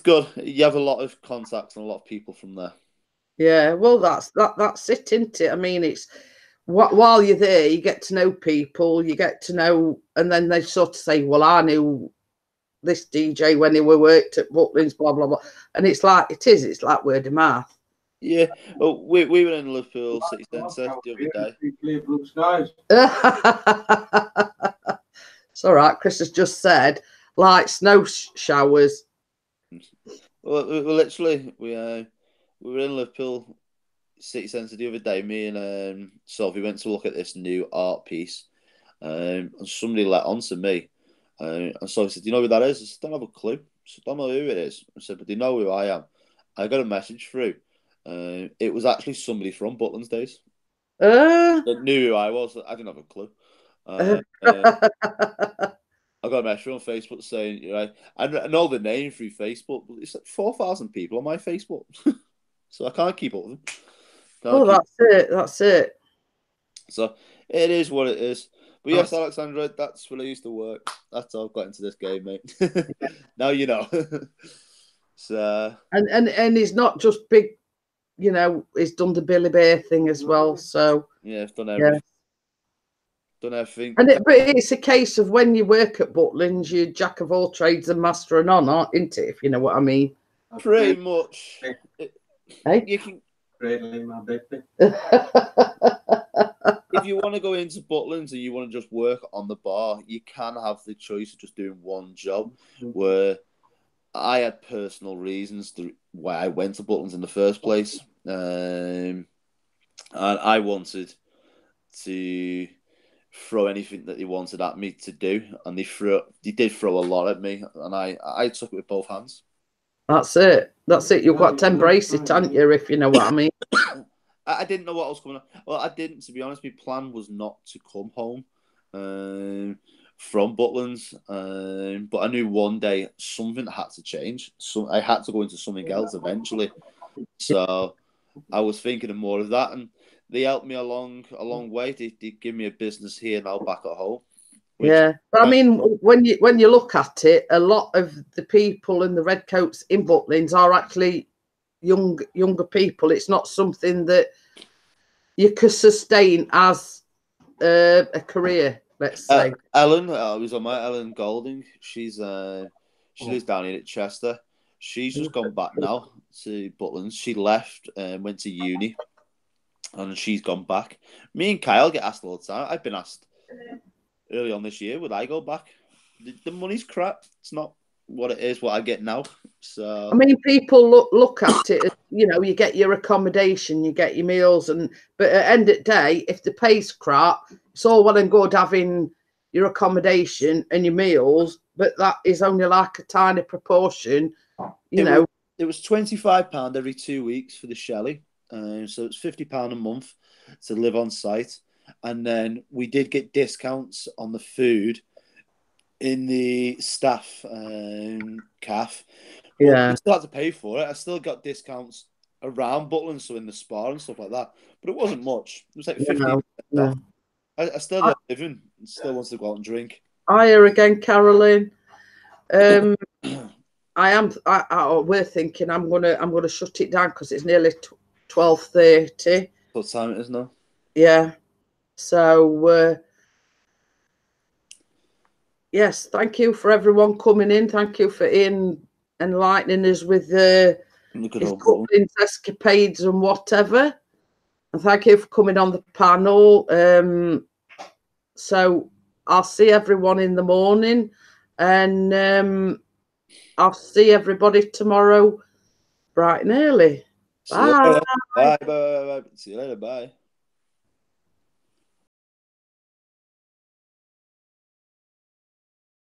good. You have a lot of contacts and a lot of people from there. Yeah, well, that's it, isn't it? I mean, it's while you're there, you get to know people, you get to know, and then they sort of say, "Well, I knew this DJ when he worked at Butlins, blah blah blah," and it's like it's like word of mouth. Yeah, well, we were in Liverpool City Centre the other day. It's all right. Chris has just said like snow showers. Well, we were in Liverpool City Centre the other day. Me and Sophie went to look at this new art piece, and somebody let on to me, and Sophie said, "Do you know who that is?" I said, "Don't have a clue." I said, "Don't know who it is." I said, "But do you know who I am?" I got a message through. It was actually somebody from Butlins days that knew who I was. I didn't have a clue. I got a message on Facebook saying, "You know, I know the name through Facebook, but it's like 4,000 people on my Facebook, so I can't keep up with them." That's it. So it is what it is. But yes, Alexandra, that's when I used to work. That's how I've got into this game, mate. Now you know. So and he's not just big, you know. He's done the Billy Bear thing as well. So yeah, I've done everything. Done everything. But it's a case of when you work at Butlins, you're jack of all trades and master of none, isn't it? If you know what I mean. Pretty much. Hey? You can. If you want to go into Butlins and you want to just work on the bar, you can have the choice of just doing one job. Where I had personal reasons why I went to Butlins in the first place, and I wanted to throw anything that they wanted at me to do, and they did throw a lot at me, and I took it with both hands. That's it. You've got to embrace it, haven't you? If you know what I mean. I didn't know what was coming on. Well, I didn't, to be honest. My plan was not to come home from Butlins, but I knew one day something had to change. So I had to go into something else eventually. So I was thinking of more of that, and they helped me a long way. They give me a business here now back at home. Yeah, but I mean, when you look at it, a lot of the people in the redcoats in Butlins are actually younger people. It's not something that you could sustain as a career. Let's say Ellen, I was on my Ellen Golding. She lives down here at Chester. She's just gone back now to Butlins. She left and went to uni, and she's gone back. Me and Kyle get asked all the time. I've been asked early on this year, would I go back? The money's crap. It's not what it is, what I get now. So I mean, people look at it as, you know, you get your accommodation, you get your meals, but at the end of the day, if the pay's crap, it's all well and good having your accommodation and your meals, but that is only like a tiny proportion, you know. It was £25 every 2 weeks for the Shelley. So it's £50 a month to live on site. And then we did get discounts on the food in the staff calf. But Yeah. we still had to pay for it. I still got discounts around Butland, so in the spa and stuff like that. But it wasn't much. It was like 15% No. off. I still love living and still wants to go out and drink. Hiya again, Caroline. We're thinking I'm gonna shut it down because it's nearly 12:30. What time it is now? Yeah. So yes, thank you for everyone coming in. Thank you for enlightening us with his couplings, escapades, and whatever. And thank you for coming on the panel. So I'll see everyone in the morning, and I'll see everybody tomorrow bright and early. Bye. Bye. Bye. See you later. Bye.